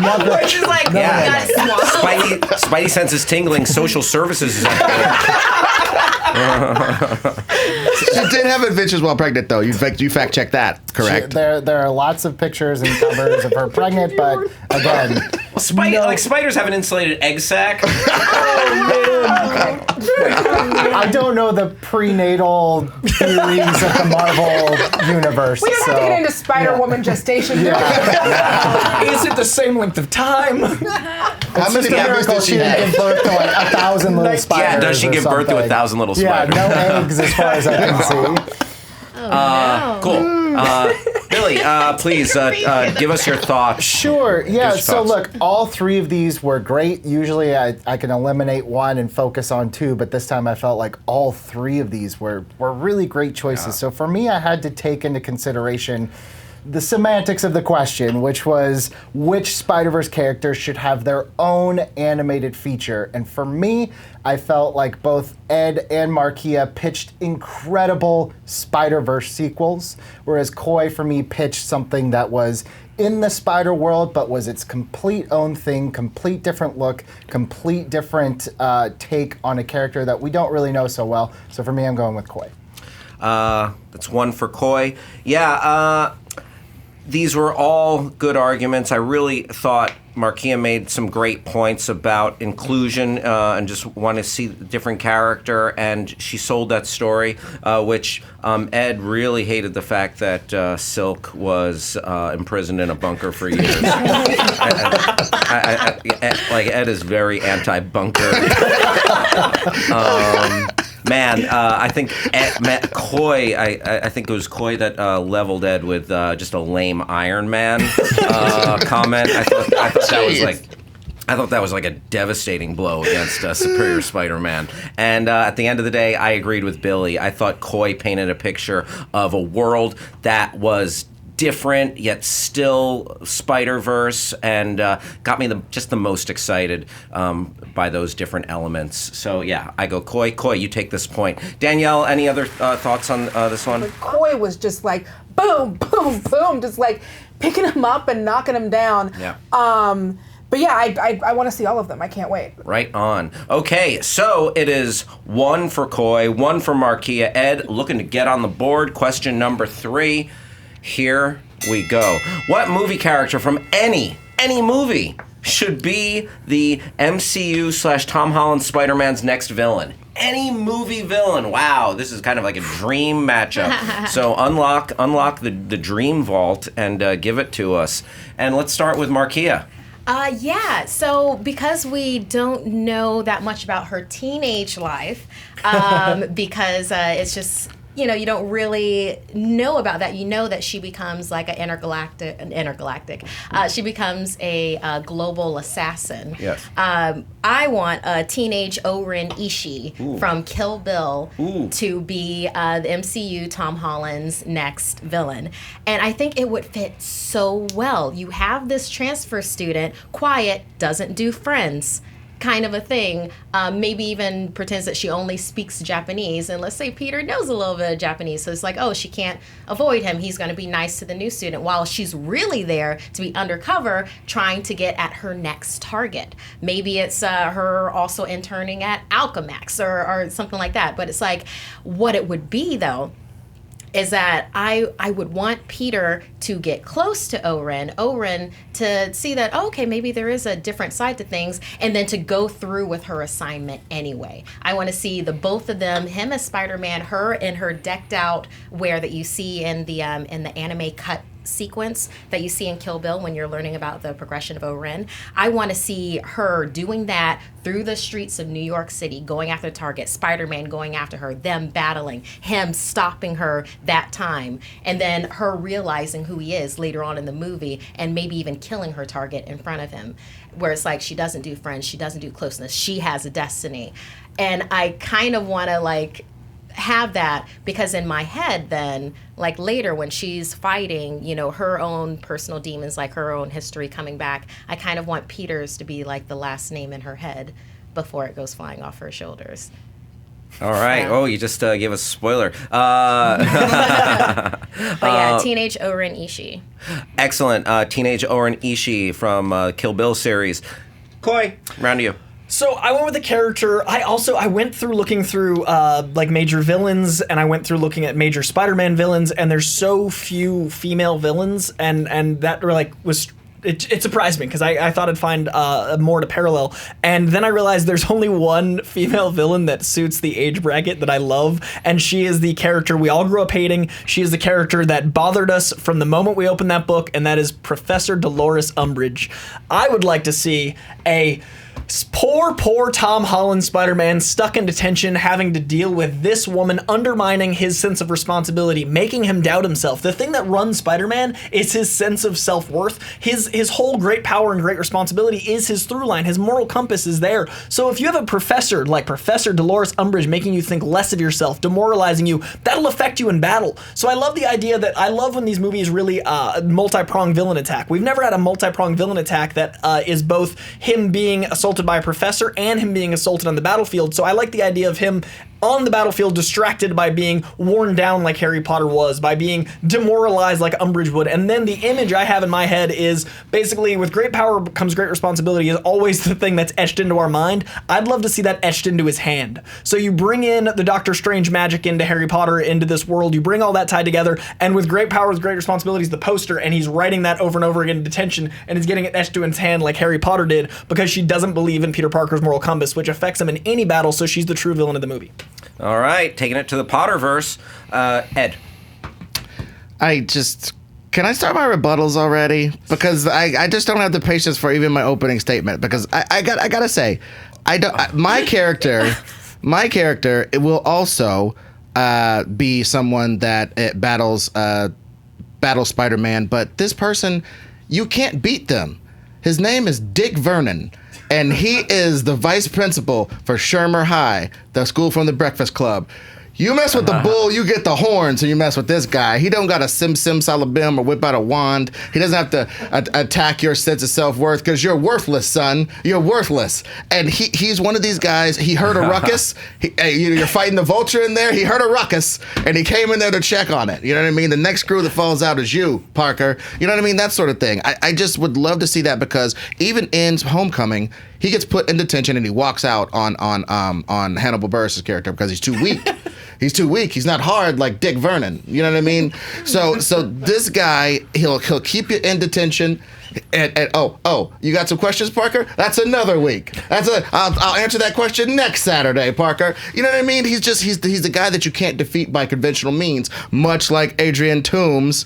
Nothing. She's like, Yeah. Spidey senses tingling. Social services is She did have adventures while pregnant, though. You fact checked that, correct? There are lots of pictures and covers of her pregnant, but again, like spiders have an insulated egg sac. I don't know the prenatal theories of the Marvel universe. We don't have to get into Spider-Woman gestation. Is it the same length of time? How many It's a babies miracle did she she didn't have? give birth to like 1,000 little spiders. Yeah, does she or give birth to something. 1,000 little Yeah, spiders? no eggs as far as I can see. Cool. Billy, please give us your thoughts. Sure. Yeah. Give us So your thoughts. look, all three of these were great. Usually, I can eliminate one and focus on two, but this time I felt like all three of these were really great choices. So for me, I had to take into consideration the semantics of the question, which was which Spider-Verse characters should have their own animated feature. And for me, I felt like both Ed and MARKEIA pitched incredible Spider-Verse sequels, whereas Coy, for me, pitched something that was in the Spider world, but was its complete own thing, complete different look, complete different take on a character that we don't really know so well. So for me, I'm going with Coy. That's one for Coy. Yeah, these were all good arguments. I really thought MARKEIA made some great points about inclusion and just want to see a different character, and she sold that story, which Ed really hated the fact that Silk was imprisoned in a bunker for years. Like, Ed is very anti-bunker. I think Coy. I think it was Coy that leveled Ed with just a lame Iron Man comment. I thought that was like a devastating blow against Superior Spider-Man. And at the end of the day, I agreed with Billy. I thought Coy painted a picture of a world that was different yet still Spider-Verse, and got me just the most excited by those different elements. So yeah, I go Coy. Coy, you take this point. Danielle, any other thoughts on this one? But Coy was just like boom, boom, boom, just like picking him up and knocking him down. Yeah. But yeah, I want to see all of them. I can't wait. Right on. Okay, so it is one for Coy, one for MARKEIA. Ed, looking to get on the board. Question number 3. Here we go. What movie character from any movie should be the MCU/Tom Holland Spider-Man's next villain? Any movie villain. Wow, this is kind of like a dream matchup. So unlock the dream vault and give it to us. And let's start with MARKEIA. Yeah, so because we don't know that much about her teenage life, because it's just, you don't really know about that. You know that she becomes like she becomes a global assassin. Yes. I want a teenage Oren Ishii from Kill Bill to be the MCU Tom Holland's next villain. And I think it would fit so well. You have this transfer student, quiet, doesn't do friends, kind of a thing, maybe even pretends that she only speaks Japanese, and let's say Peter knows a little bit of Japanese, so it's like, oh, she can't avoid him, he's going to be nice to the new student, while she's really there to be undercover trying to get at her next target. Maybe it's her also interning at Alchemax or something like that, but it's like, what it would be though is that I would want Peter to get close to Oren to see that, oh, okay, maybe there is a different side to things, and then to go through with her assignment anyway. I want to see the both of them, him as Spider-Man, her in her decked out wear that you see in the anime cut sequence that you see in Kill Bill when you're learning about the progression of Oren. I want to see her doing that through the streets of New York City, going after the target, Spider-Man going after her, them battling, him stopping her that time, and then her realizing who he is later on in the movie, and maybe even killing her target in front of him, where it's like she doesn't do friends, she doesn't do closeness, she has a destiny. And I kind of want to have that, because in my head then, like later when she's fighting, her own personal demons, like her own history coming back, I kind of want Peter's to be like the last name in her head before it goes flying off her shoulders. All right. Yeah. Oh, you just gave us a spoiler. But yeah, teenage Oren Ishii. Excellent. Teenage Oren Ishii from Kill Bill series. Coy, round to you. So I went with a character. I went through looking through major villains, and I went through looking at major Spider-Man villains, and there's so few female villains, and that was it surprised me because I thought I'd find more to parallel, and then I realized there's only one female villain that suits the age bracket that I love, and she is the character we all grew up hating. She is the character that bothered us from the moment we opened that book, and that is Professor Dolores Umbridge. I would like to see a poor Tom Holland Spider-Man stuck in detention, having to deal with this woman undermining his sense of responsibility, making him doubt himself. The thing that runs Spider-Man is his sense of self-worth. His whole great power and great responsibility is his through line. His moral compass is there. So if you have a professor like Professor Dolores Umbridge making you think less of yourself, demoralizing you, that'll affect you in battle. So I love the idea that I love when these movies really multi-pronged villain attack. We've never had a multi-pronged villain attack that is both him being assaulted by a professor and him being assaulted on the battlefield. So I like the idea of him on the battlefield distracted by being worn down like Harry Potter was, by being demoralized like Umbridge would. And then the image I have in my head is basically with great power comes great responsibility is always the thing that's etched into our mind. I'd love to see that etched into his hand. So you bring in the Doctor Strange magic into Harry Potter, into this world, you bring all that tied together, and with great power with great responsibilities, the poster, and he's writing that over and over again in detention, and he's getting it etched to his hand like Harry Potter did because she doesn't believe in Peter Parker's moral compass, which affects him in any battle, so she's the true villain of the movie. All right, taking it to the Potterverse. Ed. Can I start my rebuttals already? Because I just don't have the patience for even my opening statement. Because I gotta say, my character it will also be someone that battles Spider-Man. But this person, you can't beat them. His name is Dick Vernon. And he is the vice principal for Shermer High, the school from the Breakfast Club. You mess with the bull, you get the horns, and you mess with this guy. He don't got a sim salabim or whip out a wand. He doesn't have to attack your sense of self-worth because you're worthless, son. You're worthless. And he's one of these guys. He heard a ruckus. You're fighting the vulture in there. He heard a ruckus, and he came in there to check on it. You know what I mean? The next screw that falls out is you, Parker. You know what I mean? That sort of thing. I just would love to see that because even in Homecoming, he gets put in detention and he walks out on Hannibal Buress' character because he's too weak. He's too weak. He's not hard like Dick Vernon. You know what I mean? So this guy, he'll keep you in detention. And you got some questions, Parker? That's another week. I'll answer that question next Saturday, Parker. You know what I mean? He's the guy that you can't defeat by conventional means, much like Adrian Toomes.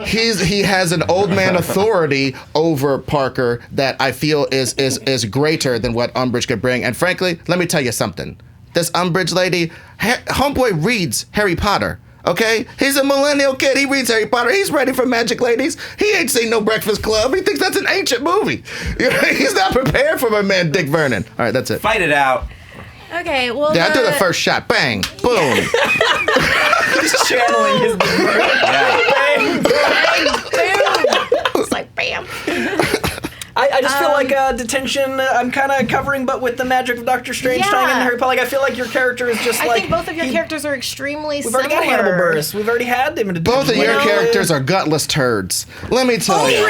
He has an old man authority over Parker that I feel is greater than what Umbridge could bring. And frankly, let me tell you something. This Umbridge lady, homeboy reads Harry Potter. Okay? He's a millennial kid. He reads Harry Potter. He's ready for Magic Ladies. He ain't seen no Breakfast Club. He thinks that's an ancient movie. He's not prepared for my man Dick Vernon. All right, that's it. Fight it out. Okay, well. Yeah, I do the first shot. Bang. Boom. He's channeling his Bang, boom. It's like bam. I just feel like detention, I'm kind of covering, but with the magic of Doctor Strange tying in Harry Potter. Like, I feel like your character is just I think both of your characters are extremely similar. We've already got Hannibal Buress. We've already had him in detention. Both of your characters are gutless turds. Let me tell you.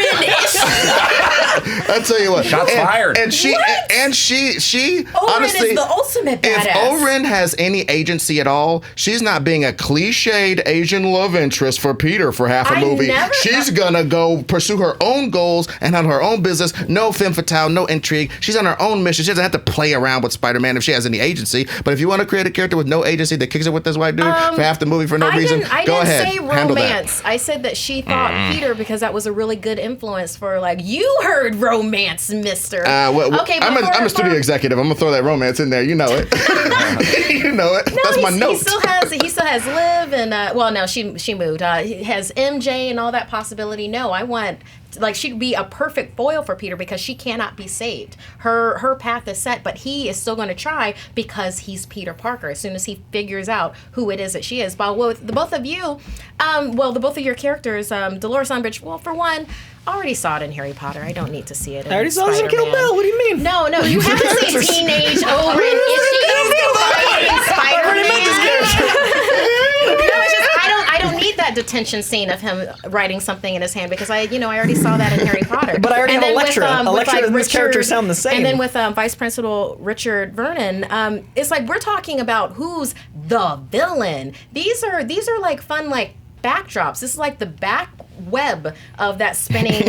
I'll tell you what. Shots fired. And she honestly, is the ultimate badass. If Oren has any agency at all, she's not being a cliched Asian love interest for Peter for half a movie. She's gonna go pursue her own goals and have her own business. No femme fatale, no intrigue. She's on her own mission. She doesn't have to play around with Spider-Man if she has any agency. But if you want to create a character with no agency that kicks it with this white dude for half the movie for no reason, go ahead. I didn't say romance. I said that she thought Peter because that was a really good influence for like, you heard romance, mister. Okay, I'm a studio executive. I'm going to throw that romance in there. You know it. You know it. No, that's my note. He still has Liv and, no, she moved. He has MJ and all that possibility. No, I want... Like, she'd be a perfect foil for Peter because she cannot be saved. Her path is set, but he is still going to try because he's Peter Parker as soon as he figures out who it is that she is. But with the both of you, the both of your characters, Dolores Umbridge, well, for one, I already saw it in Harry Potter. I don't need to see it in I already saw this in Kill Bill. What do you mean? No, you haven't seen teenage Oren. Is Spider-Man? I don't need that detention scene of him writing something in his hand because I already saw that in Harry Potter. But I already have a lecture. And these characters sound the same. And then with Vice Principal Richard Vernon, it's like we're talking about who's the villain. These are like fun like backdrops. This is like the web of that spinning,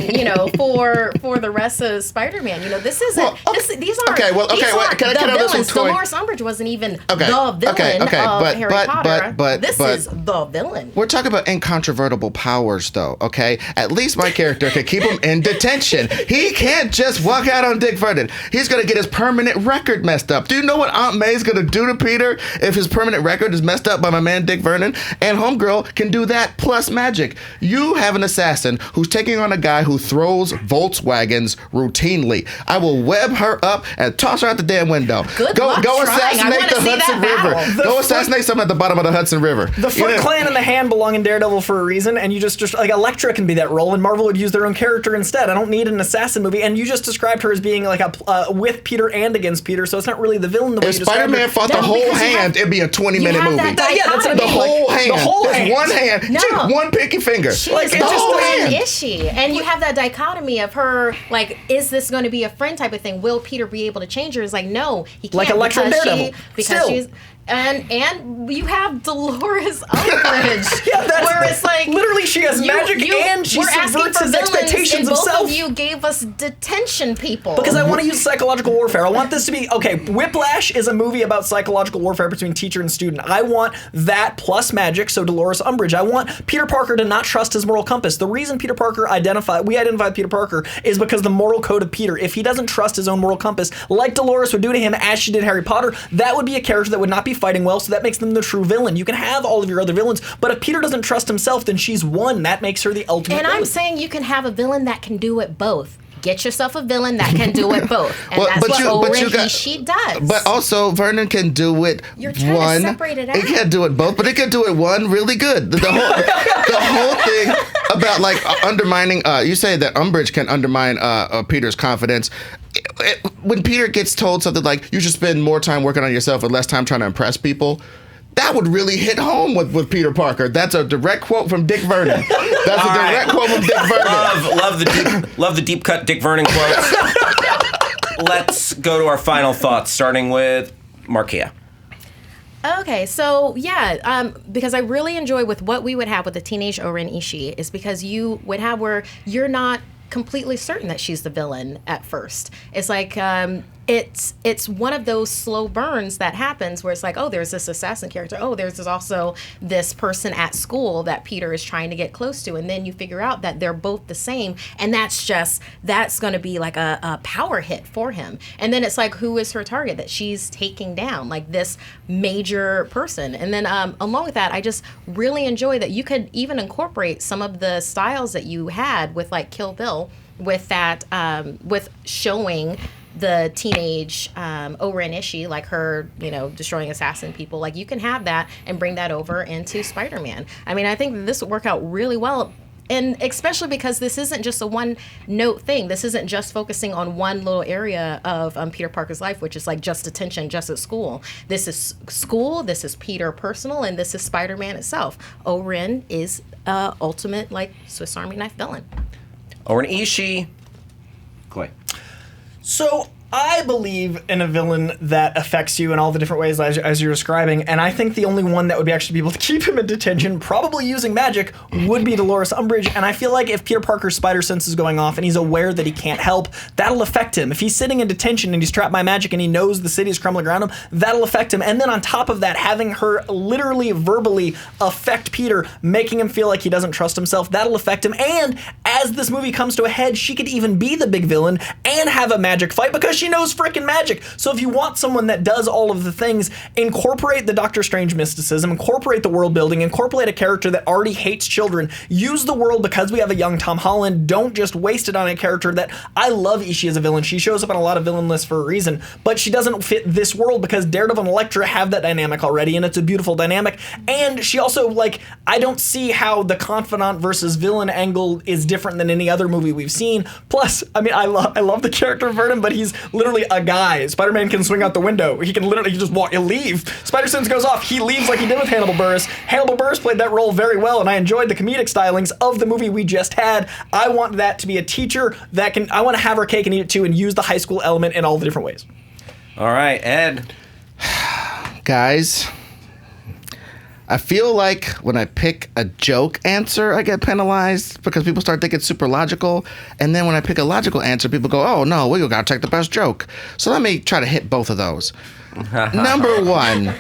for the rest of Spider-Man. This isn't. These aren't. Okay, well, okay, wait, can I villains. Dolores Umbridge wasn't even the villain of Harry Potter. But this is the villain. We're talking about incontrovertible powers, though. Okay, at least my character can keep him in detention. He can't just walk out on Dick Vernon. He's gonna get his permanent record messed up. Do you know what Aunt May's gonna do to Peter if his permanent record is messed up by my man Dick Vernon? And Homegirl can do that plus magic. You have an assassin who's taking on a guy who throws Volkswagens routinely. I will web her up and toss her out the damn window. Go assassinate the Hudson River. Go assassinate someone at the bottom of the Hudson River. The Foot Clan and the Hand belong in Daredevil for a reason, and you just like Elektra can be that role, and Marvel would use their own character instead. I don't need an assassin movie, and you just described her as being like a with Peter and against Peter, so it's not really the villain the way if you described Spider-Man her. fought the whole hand, it'd be a 20-minute movie. That's what the whole hand. The whole There's hand. one hand. No. Just one pinky finger. Like, the whole hand. is she? And you have that dichotomy of her, like, is this going to be a friend type of thing? Will Peter be able to change her? It's like, no, he can't. Like Elektra and Daredevil. Because she's... And you have Dolores Umbridge, where it's like literally she has magic and she subverts his expectations of self. Both of you gave us detention people. Because I want to use psychological warfare. I want this to be Whiplash is a movie about psychological warfare between teacher and student. I want that plus magic. So Dolores Umbridge. I want Peter Parker to not trust his moral compass. The reason Peter Parker identified Peter Parker is because the moral code of Peter. If he doesn't trust his own moral compass, like Dolores would do to him as she did Harry Potter, that would be a character that would not be fighting well, so that makes them the true villain. You can have all of your other villains, but if Peter doesn't trust himself, then she's one. That makes her the ultimate villain. I'm saying you can have a villain that can do it both. Get yourself a villain that can do it both. And that's what she does. But also, Vernon can do it You're trying to separate it out. He can't do it both, but he can do it one really good. The whole thing about like undermining, you say that Umbridge can undermine Peter's confidence. When Peter gets told something like, you should spend more time working on yourself and less time trying to impress people, that would really hit home with Peter Parker. That's a direct quote from Dick Vernon. That's a direct quote from Dick Vernon. Love the deep cut Dick Vernon quotes. Let's go to our final thoughts, starting with MARKEIA. Okay, so because I really enjoy with what we would have with the teenage Oren Ishii is because you would have where you're not completely certain that she's the villain at first. It's like it's one of those slow burns that happens where it's like, oh, there's this assassin character. Oh, there's also this person at school that Peter is trying to get close to. And then you figure out that they're both the same. And that's going to be like a power hit for him. And then it's like, who is her target that she's taking down? Like this major person. And then along with that, I just really enjoy that you could even incorporate some of the styles that you had with like Kill Bill with that, with showing the teenage Oren Ishii, like her, destroying assassin people. Like you can have that and bring that over into Spider-Man. I mean, I think that this would work out really well. And especially because this isn't just a one-note thing. This isn't just focusing on one little area of Peter Parker's life, which is like just detention, just at school. This is school, this is Peter personal, and this is Spider-Man itself. Oren is ultimate, like, Swiss Army knife villain. Oren Ishii. Clay. So I believe in a villain that affects you in all the different ways as you're describing, and I think the only one that would actually be able to keep him in detention, probably using magic, would be Dolores Umbridge. And I feel like if Peter Parker's spider sense is going off and he's aware that he can't help, that'll affect him. If he's sitting in detention and he's trapped by magic and he knows the city is crumbling around him, that'll affect him. And then on top of that, having her literally verbally affect Peter, making him feel like he doesn't trust himself, that'll affect him. And as this movie comes to a head, she could even be the big villain and have a magic fight because she knows freaking magic. So if you want someone that does all of the things, incorporate the Doctor Strange mysticism, incorporate the world building, incorporate a character that already hates children, use the world because we have a young Tom Holland. Don't just waste it on a character that I love. Ishii as a villain. She shows up on a lot of villain lists for a reason, but she doesn't fit this world because Daredevil and Elektra have that dynamic already, and it's a beautiful dynamic. And she also, like, I don't see how the confidant versus villain angle is different than any other movie we've seen. Plus, I mean, I love the character of Vernon, but he's literally a guy. Spider-Man can swing out the window. He can literally just walk. He'll leave. Spider-Sense goes off. He leaves like he did with Hannibal Buress. Hannibal Buress played that role very well, and I enjoyed the comedic stylings of the movie we just had. I want that to be a teacher that can. I want to have her cake and eat it too, and use the high school element in all the different ways. All right, Ed. Guys, I feel like when I pick a joke answer, I get penalized because people start thinking super logical. And then when I pick a logical answer, people go, oh, no, we got to take the best joke. So let me try to hit both of those. Number one,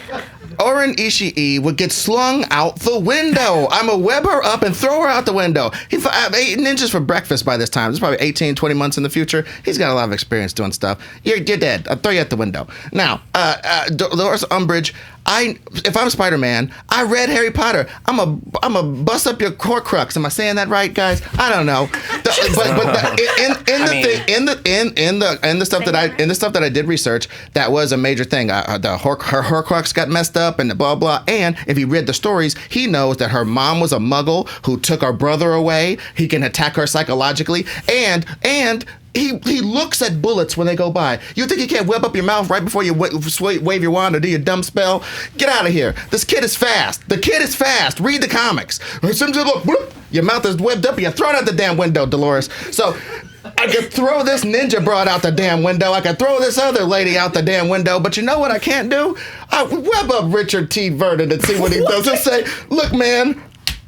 Oren Ishii would get slung out the window. I'm going to web her up and throw her out the window. I have 8 ninjas for breakfast by this time. This is probably 18, 20 months in the future. He's got a lot of experience doing stuff. You're dead. I'll throw you out the window. Now, Dolores Umbridge, if I'm Spider-Man, I read Harry Potter. I'm a bust up your Horcrux. Am I saying that right, guys? I don't know. In the stuff that I did research, that was a major thing. Her Horcrux got messed up and blah blah. And if he read the stories, he knows that her mom was a Muggle who took her brother away. He can attack her psychologically, and he looks at bullets when they go by. You think you can't web up your mouth right before you wave your wand or do your dumb spell? Get out of here. This kid is fast. The kid is fast. Read the comics. Your mouth is webbed up. You throw it out the damn window, Dolores. So I could throw this ninja broad out the damn window. I could throw this other lady out the damn window. But you know what I can't do? I web up Richard T. Vernon and see what he does. Just say, look, man,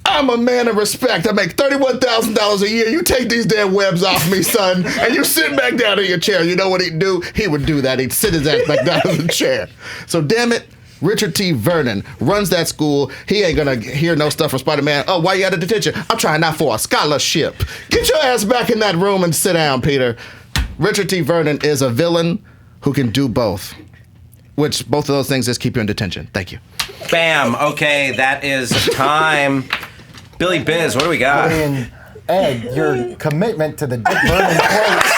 I'm a man of respect. I make $31,000 a year. You take these damn webs off me, son, and you sit back down in your chair. You know what he'd do? He would do that. He'd sit his ass back down in the chair. So damn it, Richard T. Vernon runs that school. He ain't gonna hear no stuff from Spider-Man. Oh, why you out of detention? I'm trying out for a scholarship. Get your ass back in that room and sit down, Peter. Richard T. Vernon is a villain who can do both, which both of those things just keep you in detention. Thank you. Bam. Okay, that is time. Billy Biz, what do we got? And Ed, your commitment to the Dick Vernon quotes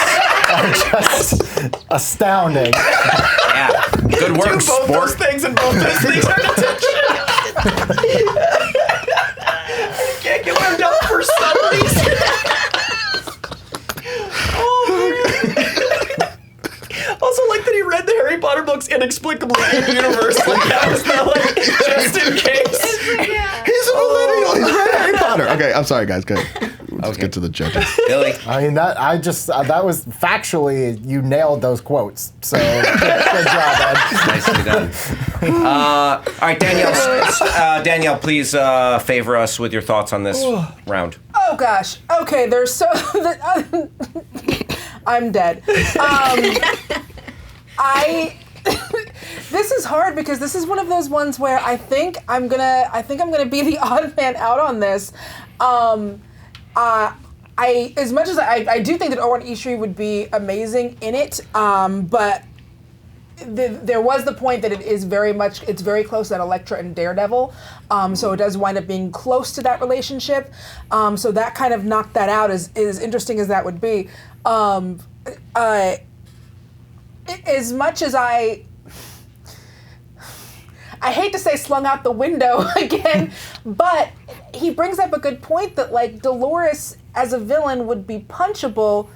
are just astounding. Yeah, good work, both sport. those things and both those things are detention. You can't get webbed up for some reason. Also, like that he read the Harry Potter books inexplicably in universe. Like that was not like just in case. He's a millennial. He's read Harry Potter. Okay, I'm sorry, guys. Go ahead. Let's get to the judges. Billy. I mean, that was factually, you nailed those quotes. So good job, Ed. Nicely done. All right, Danielle. Danielle, please favor us with your thoughts on this round. Oh gosh. Okay, there's so. I'm dead. This is hard because this is one of those ones where I think I'm gonna be the odd man out on this. As much as I do think that Owen Ishii would be amazing in it, but there was the point that it's very close to that Elektra and Daredevil, so it does wind up being close to that relationship. So that kind of knocked that out, as interesting as that would be. As much as I hate to say slung out the window again, but he brings up a good point that like Dolores as a villain would be punchable.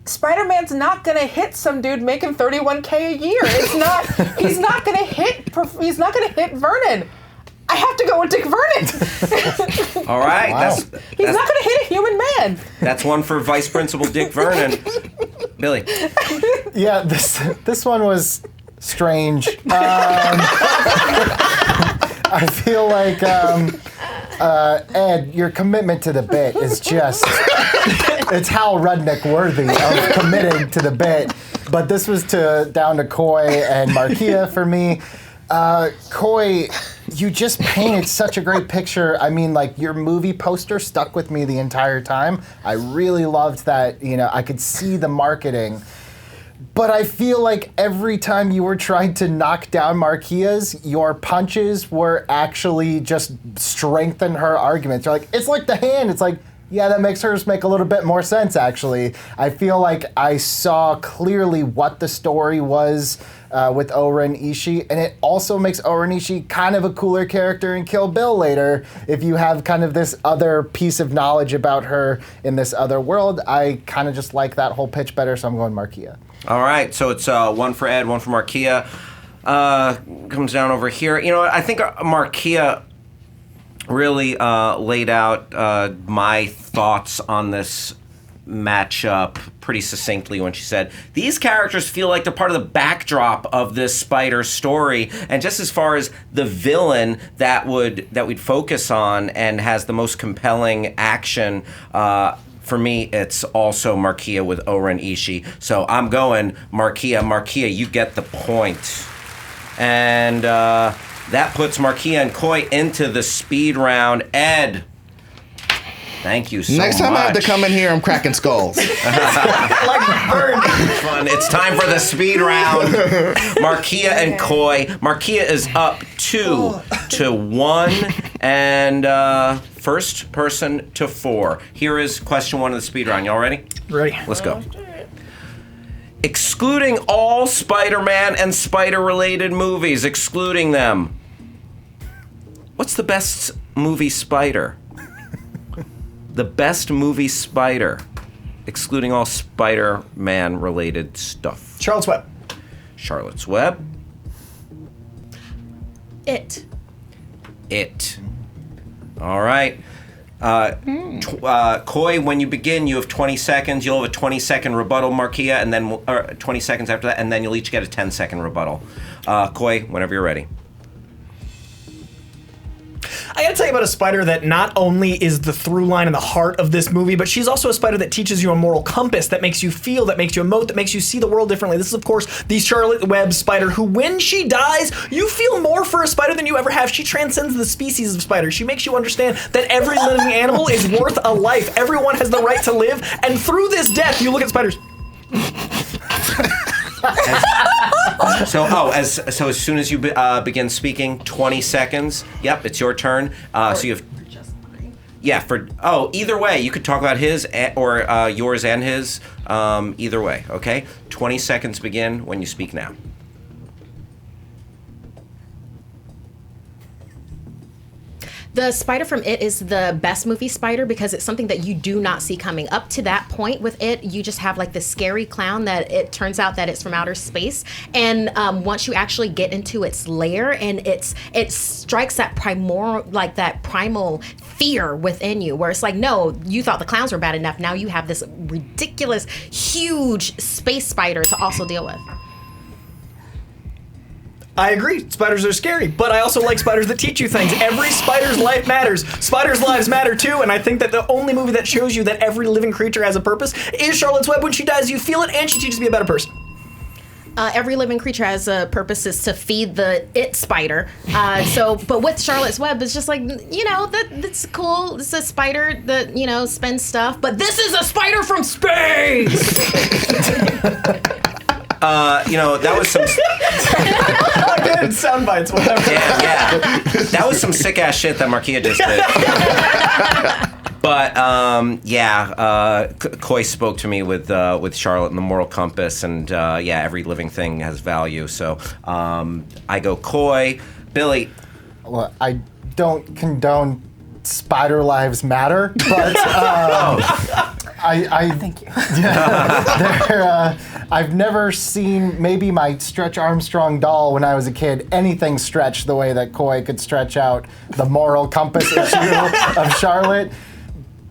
Spider-Man's not gonna hit some dude making $31K a year. It's not. He's not gonna hit Vernon. I have to go with Dick Vernon. All right. Wow. He's not gonna hit a human man. That's one for Vice Principal Dick Vernon. Billy. Yeah, this one was strange. I feel like Ed, your commitment to the bit is just it's Hal Rudnick worthy of committing to the bit. But this was down to Coy and MARKEIA for me. Coy, you just painted such a great picture. I mean, like, your movie poster stuck with me the entire time. I really loved that, I could see the marketing. But I feel like every time you were trying to knock down MARKEIA's, your punches were actually just strengthen her arguments. You're like, it's like the hand. It's like, yeah, that makes hers make a little bit more sense, actually. I feel like I saw clearly what the story was with Oren Ishii, and it also makes Oren Ishii kind of a cooler character in Kill Bill later. If you have kind of this other piece of knowledge about her in this other world, I kind of just like that whole pitch better, so I'm going MARKEIA. All right, so it's one for Ed, one for MARKEIA. Comes down over here. You know what? I think MARKEIA really laid out my thoughts on this match up pretty succinctly when she said, these characters feel like they're part of the backdrop of this spider story. And just as far as the villain that we'd focus on and has the most compelling action, for me, it's also MARKEIA with Oren Ishii. So I'm going MARKEIA. MARKEIA, you get the point. And that puts MARKEIA and Koi into the speed round. Ed, thank you so much. Next time I have to come in here, I'm cracking skulls. Fun. It's time for the speed round. MARKEIA and Koi. MARKEIA is up 2-1. And first person to 4. Here is question 1 of the speed round. Y'all ready? Ready. Let's go. Excluding all Spider-Man and Spider-related movies, excluding them. What's the best movie Spider? The best movie Spider, excluding all Spider-Man related stuff. Charlotte's Web. Charlotte's Web. It. All right. Koi, when you begin, you have 20 seconds. You'll have a 20-second rebuttal, MARKEIA, and then 20 seconds after that, and then you'll each get a 10-second rebuttal. Koi, whenever you're ready. I gotta tell you about a spider that not only is the through line in the heart of this movie, but she's also a spider that teaches you a moral compass, that makes you feel, that makes you emote, that makes you see the world differently. This is, of course, the Charlotte Web spider, who, when she dies, you feel more for a spider than you ever have. She transcends the species of spiders. She makes you understand that every living animal is worth a life. Everyone has the right to live, and through this death, you look at spiders. As soon as you begin speaking, 20 seconds. Yep, it's your turn. So you have. Either way, you could talk about his or yours and his. Either way, okay. 20 seconds begin when you speak now. The spider from It is the best movie spider because it's something that you do not see coming. Up to that point with It, you just have like the scary clown that it turns out that it's from outer space. And once you actually get into its lair and it strikes that primal fear within you, where it's like, no, you thought the clowns were bad enough. Now you have this ridiculous, huge space spider to also deal with. I agree. Spiders are scary, but I also like spiders that teach you things. Every spider's life matters. Spiders' lives matter too, and I think that the only movie that shows you that every living creature has a purpose is Charlotte's Web. When she dies, you feel it, and she teaches me a better person. Every living creature has a purpose is to feed the It spider. But with Charlotte's Web, it's just like, that's cool. It's a spider that, spends stuff, but this is a spider from space! That was some. Good sound bites, whatever. Yeah. That was some sick ass shit that MARKEIA just did. But Koi spoke to me with Charlotte and the moral compass, and every living thing has value. So I go Koi. Billy. Well, I don't condone spider lives matter, but I thank you. I've never seen maybe my Stretch Armstrong doll when I was a kid anything stretch the way that Koi could stretch out the moral compass issue of Charlotte.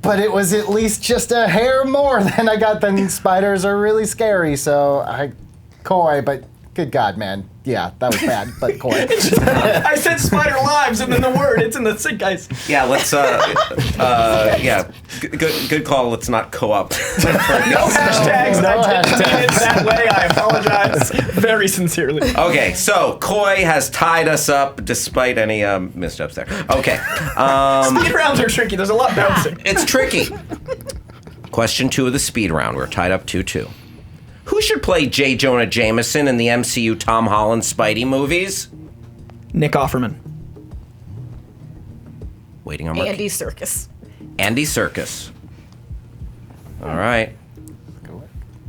But it was at least just a hair more than I got. Then spiders are really scary, so Koi. But good God, man. Yeah, that was bad, but Koi. I said spider lives and then the word. It's in the sick guys. Yeah, let's, good call. Let's not co-op. No hashtags. No I didn't mean it hashtags. that way. I apologize very sincerely. Okay, so Koi has tied us up despite any missteps there. Okay. Speed rounds are tricky. There's a lot bouncing. It's tricky. Question 2 of the speed round. We're tied up 2-2. Who should play J. Jonah Jameson in the MCU Tom Holland Spidey movies? Nick Offerman. Waiting on Mark. Andy Serkis. Andy Serkis. All right.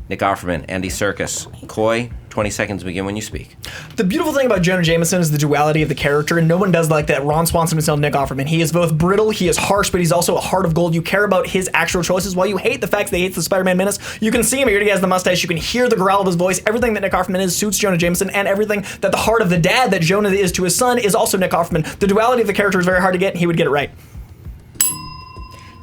Nick Offerman, Andy Serkis. Koi, 20 seconds begin when you speak. The beautiful thing about Jonah Jameson is the duality of the character, and no one does like that. Ron Swanson himself, Nick Offerman. He is both brittle, he is harsh, but he's also a heart of gold. You care about his actual choices. While you hate the fact that he hates the Spider-Man menace, you can see him. He already has the mustache. You can hear the growl of his voice. Everything that Nick Offerman is suits Jonah Jameson, and everything that the heart of the dad that Jonah is to his son is also Nick Offerman. The duality of the character is very hard to get, and he would get it right.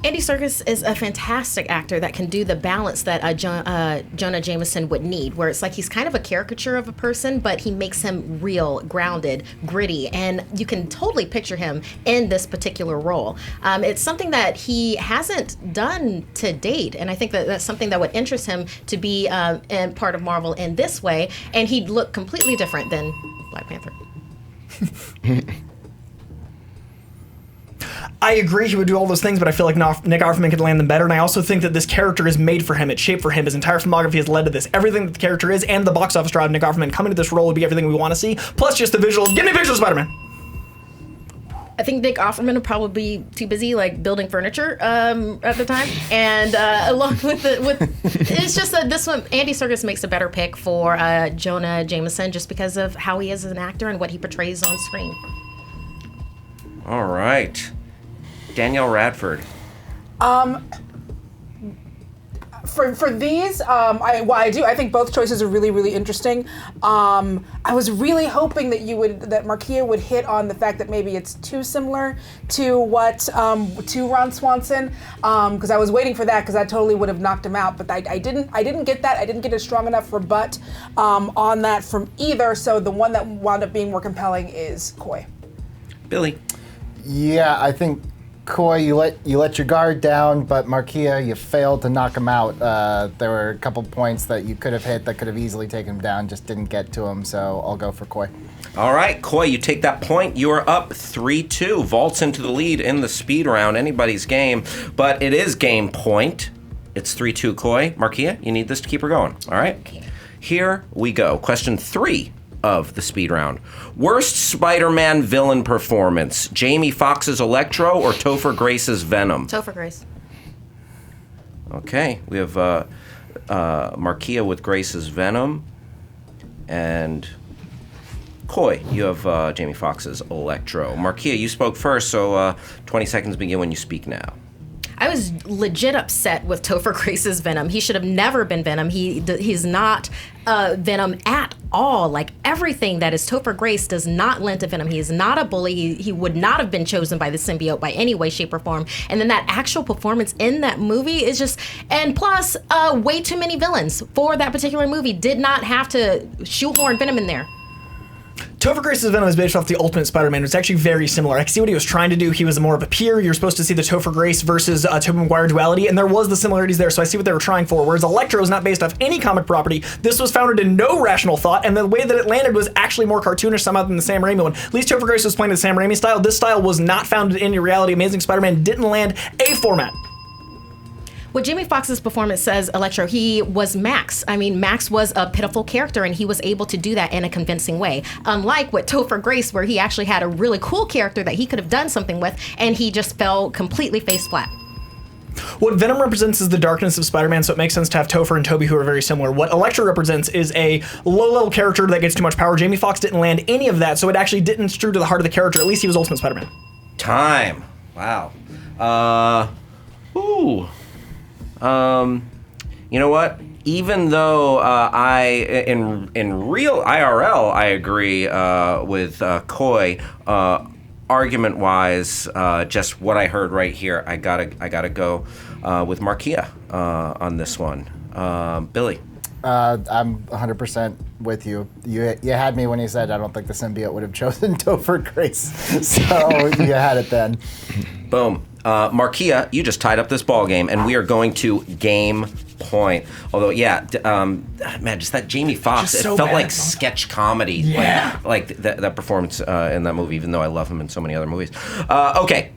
Andy Serkis is a fantastic actor that can do the balance that Jonah Jameson would need, where it's like he's kind of a caricature of a person, but he makes him real, grounded, gritty, and you can totally picture him in this particular role. It's something that he hasn't done to date, and I think that that's something that would interest him to be in part of Marvel in this way, and he'd look completely different than Black Panther. I agree he would do all those things, but I feel like Nick Offerman could land them better, and I also think that this character is made for him. It's shaped for him. His entire filmography has led to this. Everything that the character is and the box office draw of Nick Offerman coming to this role would be everything we want to see, plus just the visuals. Give me a picture of Spider-Man! I think Nick Offerman would probably be too busy like building furniture at the time, and along with it's just that this one Andy Serkis makes a better pick for Jonah Jameson just because of how he is as an actor and what he portrays on screen. All right. Danielle Radford. For these, I think both choices are really, really interesting. I was really hoping that that MARKEIA would hit on the fact that maybe it's too similar to Ron Swanson, because I was waiting for that because I totally would have knocked him out, but I didn't get that. I didn't get a strong enough rebut on that from either. So the one that wound up being more compelling is Coy. Billy. Yeah, I think Coy, you let your guard down, but MARKEIA, you failed to knock him out. There were a couple points that you could have hit that could have easily taken him down, just didn't get to him, so I'll go for Coy. All right, Coy, you take that point. You are up 3-2. Vaults into the lead in the speed round. Anybody's game, but it is game point. It's 3-2, Coy. MARKEIA, you need this to keep her going. All right? Okay. Here we go. Question 3 of the speed round. Worst Spider-Man villain performance, Jamie Foxx's Electro or Topher Grace's Venom? Topher Grace. Okay, we have MARKEIA with Grace's Venom, and Coy, you have Jamie Foxx's Electro. MARKEIA, you spoke first, so 20 seconds begin when you speak now. I was legit upset with Topher Grace's Venom. He should have never been Venom. He's not Venom at all. Like, everything that is Topher Grace does not lend to Venom. He is not a bully. He would not have been chosen by the symbiote by any way, shape, or form. And then that actual performance in that movie is just... And plus, way too many villains for that particular movie. Did not have to shoehorn Venom in there. Topher Grace's Venom is based off the Ultimate Spider-Man. It's actually very similar. I can see what he was trying to do. He was more of a peer. You're supposed to see the Topher Grace versus Tobey Maguire duality, and there was the similarities there, so I see what they were trying for. Whereas Electro is not based off any comic property. This was founded in no rational thought, and the way that it landed was actually more cartoonish somehow than the Sam Raimi one. At least Topher Grace was playing the Sam Raimi style. This style was not founded in any reality. Amazing Spider-Man didn't land a format. What Jamie Foxx's performance says, Electro, he was Max. I mean, Max was a pitiful character, and he was able to do that in a convincing way. Unlike with Topher Grace, where he actually had a really cool character that he could have done something with, and he just fell completely face flat. What Venom represents is the darkness of Spider-Man, so it makes sense to have Topher and Tobey, who are very similar. What Electro represents is a low-level character that gets too much power. Jamie Foxx didn't land any of that, so it actually didn't true to the heart of the character. At least he was Ultimate Spider-Man. Time. Wow. You know what? Even though in real IRL, I agree with Coy. Argument-wise, just what I heard right here, I gotta go with MARKEIA on this one. Billy. I'm 100% with you. You had me when you said I don't think the symbiote would have chosen Topher Grace, so you had it then. Boom. MARKEIA, you just tied up this ball game, and we are going to game point. Although, yeah, man, just that Jamie Foxx, it felt like sketch comedy. Yeah. Like that performance in that movie, even though I love him in so many other movies. Okay.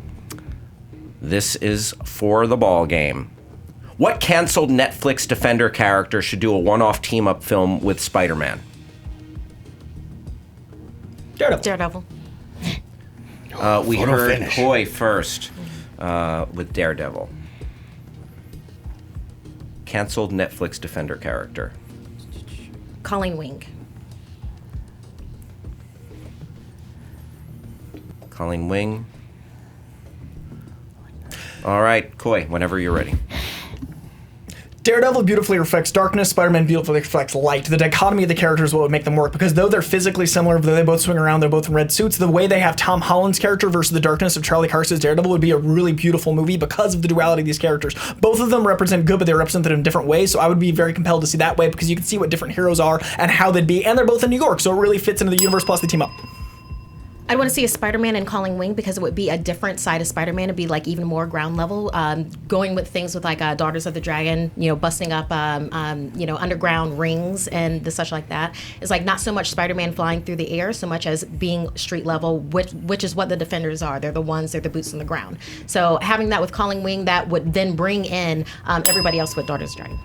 This is for the ball game. What canceled Netflix Defender character should do a one-off team-up film with Spider-Man? Daredevil. We heard Coy first with Daredevil. Canceled Netflix Defender character. Colleen Wing. Colleen Wing. All right, Coy, whenever you're ready. Daredevil beautifully reflects darkness, Spider-Man beautifully reflects light. The dichotomy of the characters is what would make them work, because though they're physically similar, though they both swing around, they're both in red suits, the way they have Tom Holland's character versus the darkness of Charlie Cox's Daredevil would be a really beautiful movie because of the duality of these characters. Both of them represent good, but they're represented in different ways, so I would be very compelled to see that way, because you can see what different heroes are and how they'd be, and they're both in New York, so it really fits into the universe, plus they team up. I'd want to see a Spider-Man and Calling Wing, because it would be a different side of Spider-Man. It'd be like even more ground level, going with things with like Daughters of the Dragon, busting up, underground rings and the such like that. It's like not so much Spider-Man flying through the air, so much as being street level, which is what the Defenders are. They're the boots on the ground. So having that with Calling Wing, that would then bring in everybody else with Daughters of the Dragon.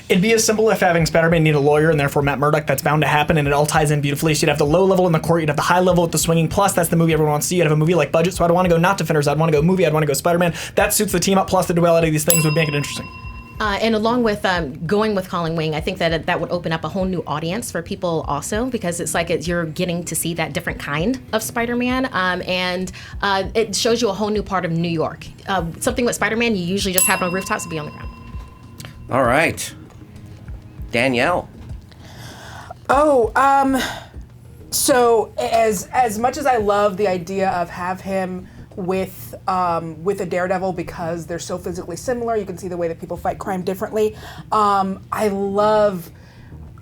It'd be as simple if having Spider-Man need a lawyer and therefore Matt Murdock. That's bound to happen, and it all ties in beautifully. So you'd have the low level in the court, you'd have the high level with the swinging, plus that's the movie everyone wants to see. You'd have a movie like Budget, so I'd want to go not Defenders, I'd want to go movie, I'd want to go Spider-Man. That suits the team up, plus the duality of these things would make it interesting. And along with going with Calling Wing, I think that would open up a whole new audience for people also, because it's like you're getting to see that different kind of Spider-Man, and it shows you a whole new part of New York. Something with Spider-Man, you usually just have on rooftops, be on the ground. All right. Danielle. So as much as I love the idea of have him with a Daredevil, because they're so physically similar, you can see the way that people fight crime differently. I love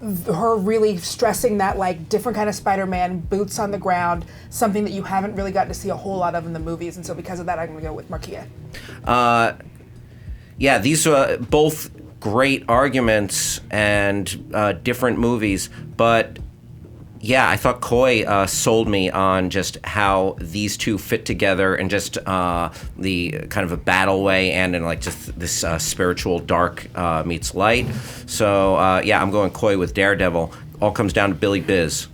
her really stressing that like different kind of Spider-Man, boots on the ground, something that you haven't really gotten to see a whole lot of in the movies, and so because of that, I'm gonna go with MARKEIA. Yeah, these are both great arguments and different movies, but yeah, I thought Coy sold me on just how these two fit together and just the kind of a battle way and in like just this spiritual dark meets light. So yeah, I'm going Coy with Daredevil. All comes down to Billy Biz.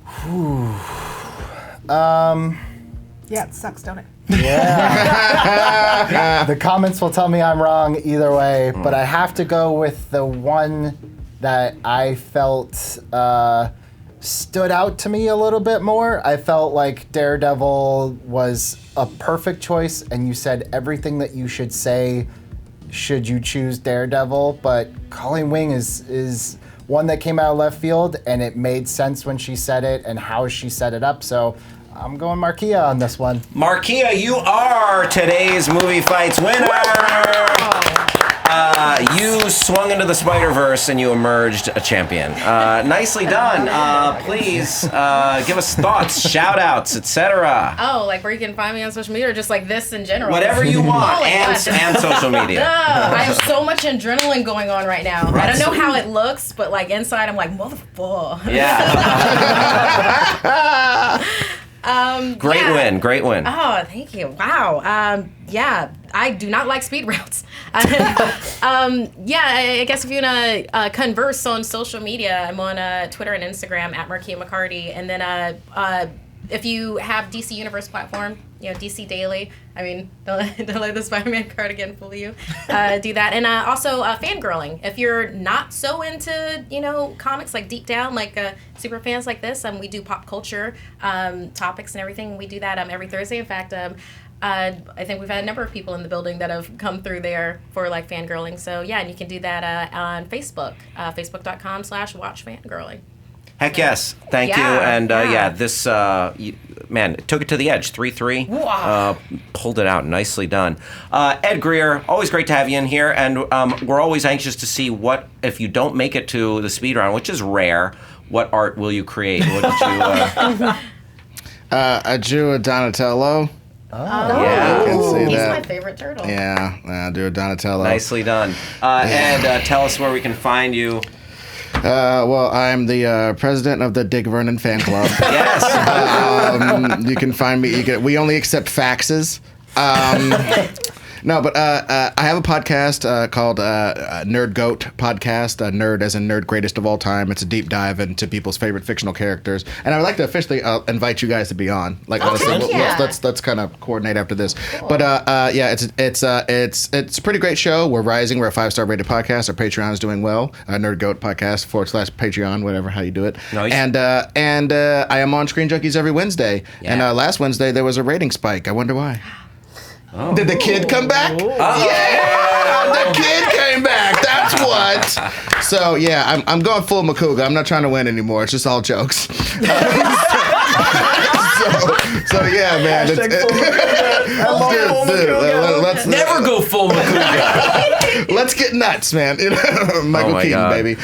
Yeah, it sucks, don't it? Yeah. The comments will tell me I'm wrong either way, but I have to go with the one that I felt stood out to me a little bit more. I felt like Daredevil was a perfect choice, and you said everything that you should say should you choose Daredevil, but Calling Wing is one that came out of left field, and it made sense when she said it and how she set it up, so I'm going MARKEIA on this one. MARKEIA, you are today's Movie Fights winner! You swung into the Spiderverse and you emerged a champion. Nicely done. Please give us thoughts, shout-outs, etc. Oh, like where you can find me on social media, or just like this in general? Whatever you want, and social media. I have so much adrenaline going on right now. Right. I don't know how it looks, but like inside I'm like, motherfucker. Yeah. Great win. Oh, thank you. Wow. Yeah, I do not like speed routes. Yeah, I guess if you want to converse on social media, I'm on Twitter and Instagram at MARKEIA MCCARTY. And then if you have DC Universe platform, DC Daily, I mean, don't let the Spider-Man cardigan fool you. Do that. And also fangirling. If you're not so into, comics like deep down, like super fans like this, we do pop culture topics and everything. We do that every Thursday. In fact, I think we've had a number of people in the building that have come through there for like fangirling. So yeah, and you can do that on Facebook, facebook.com/watchfangirling. Heck yes. Thank you. And this, man, took it to the edge. 3-3. Pulled it out. Nicely done. Ed Greer, always great to have you in here. And we're always anxious to see what, if you don't make it to the speed round, which is rare, what art will you create? What did you... I drew a Donatello. Oh, yeah, I can see he's that. my favorite turtle. Yeah, I drew a Donatello. Nicely done. And tell us where we can find you. Well, I'm the president of the Dick Vernon fan club. Yes. You can find me. We only accept faxes. No, but I have a podcast called Nerd Goat Podcast. Nerd as in nerd greatest of all time. It's a deep dive into people's favorite fictional characters, and I would like to officially invite you guys to be on. Like, honestly, let's kind of coordinate after this. Cool. But yeah, it's a pretty great show. We're rising. We're a 5-star rated podcast. Our Patreon is doing well. Nerd Goat Podcast /Patreon, whatever how you do it. Nice. And I am on Screen Junkies every Wednesday. Yeah. And last Wednesday there was a rating spike. I wonder why. Oh. Did the kid come back? Oh. Yeah! The kid came back. That's what. So yeah, I'm going full Makuga. I'm not trying to win anymore. It's just all jokes. So yeah, man. Let's Never go full Makuga. Let's get nuts, man. Michael my Keaton, God. baby.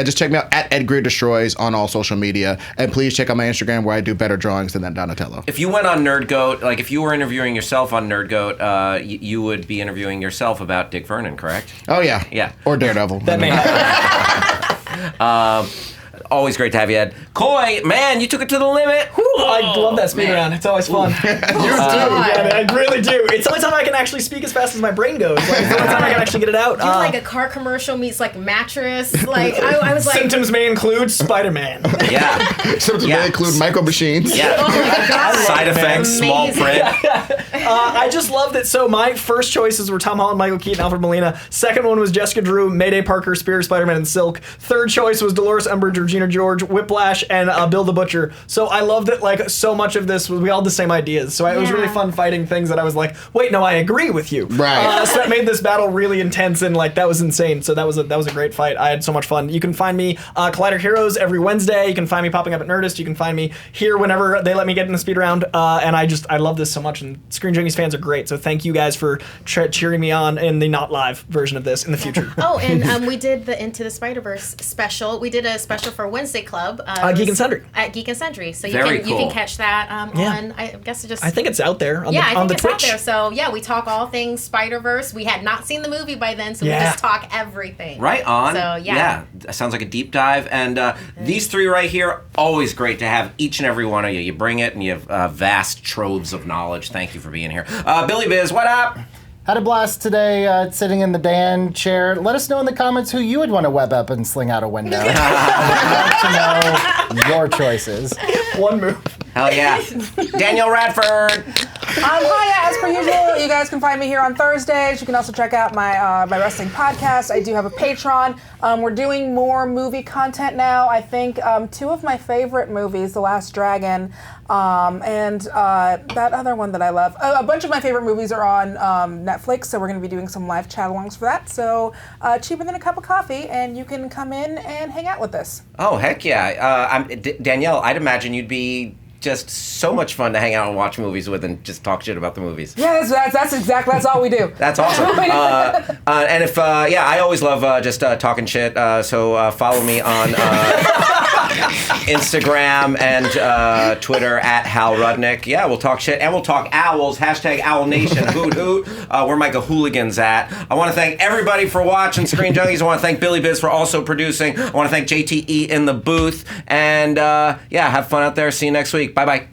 Just check me out at Ed Greer Destroys on all social media, and please check out my Instagram where I do better drawings than that Donatello. If you went on NerdGoat, like if you were interviewing yourself on NerdGoat, you would be interviewing yourself about Dick Vernon, correct? Oh yeah, Yeah. or Daredevil. That may happen. Always great to have you, Ed. Coy, man, you took it to the limit. I love that speed round. It's always fun. You do. Yeah, I really do. It's the only time I can actually speak as fast as my brain goes. Like, it's the only time I can actually get it out. Do like a car commercial meets like mattress. Like I was like, symptoms may include Spider-Man. Yeah. Symptoms Yeah. may include micro machines. Yeah. oh my god, Side effects, small Amazing. print. I just love that. So my first choices were Tom Holland, Michael Keaton, Alfred Molina. Second one was Jessica Drew, Mayday Parker, Spirit Spider-Man, and Silk. Third choice was Dolores Umbridge, Regina George, Whiplash, and Bill the Butcher. So I love that like so much of this we all had the same ideas. So it was really fun fighting things that I was like, wait, no, I agree with you. Right. So that made this battle really intense and like that was insane. So that was a great fight. I had so much fun. You can find me Collider Heroes every Wednesday. You can find me popping up at Nerdist. You can find me here whenever they let me get in the speed round. And I love this so much. And Screen Junkies fans are great. So thank you guys for cheering me on in the not live version of this in the future. Oh, and we did the Into the Spider-Verse special. We did a special for Wednesday Club. Geek and Sundry. At Geek and Sundry. So you Very can cool. catch that on, I guess it just... I think it's out there on I the think it's Twitch. out there. So yeah, we talk all things Spider-Verse. We had not seen the movie by then, so we just talk everything. Right on. So yeah. Sounds like a deep dive. And these three right here, always great to have each and every one of you. You bring it and you have vast troves of knowledge. Thank you for being here. Billy Biz, what up? Had a blast today sitting in the Dan chair. Let us know in the comments who you would want to web up and sling out a window. I'd like to know your choices. One move. Hell yeah. Daniel Radford. Hiya, as per usual. You guys can find me here on Thursdays. You can also check out my my wrestling podcast. I do have a Patreon. We're doing more movie content now. I think two of my favorite movies, The Last Dragon, and that other one that I love. A bunch of my favorite movies are on Netflix, so we're going to be doing some live chat-alongs for that. So cheaper than a cup of coffee, and you can come in and hang out with us. Oh, heck yeah. Danielle, I'd imagine you'd be just so much fun to hang out and watch movies with and just talk shit about the movies. Yeah, that's all we do. That's awesome. And if, I always love just talking shit. So follow me on Instagram and Twitter at Hal Rudnick. Yeah, we'll talk shit and we'll talk owls. Hashtag Owl Nation. Hoot hoot. Where my hooligans at. I want to thank everybody for watching Screen Junkies. I want to thank Billy Biz for also producing. I want to thank JTE in the booth. And have fun out there. See you next week. Bye bye.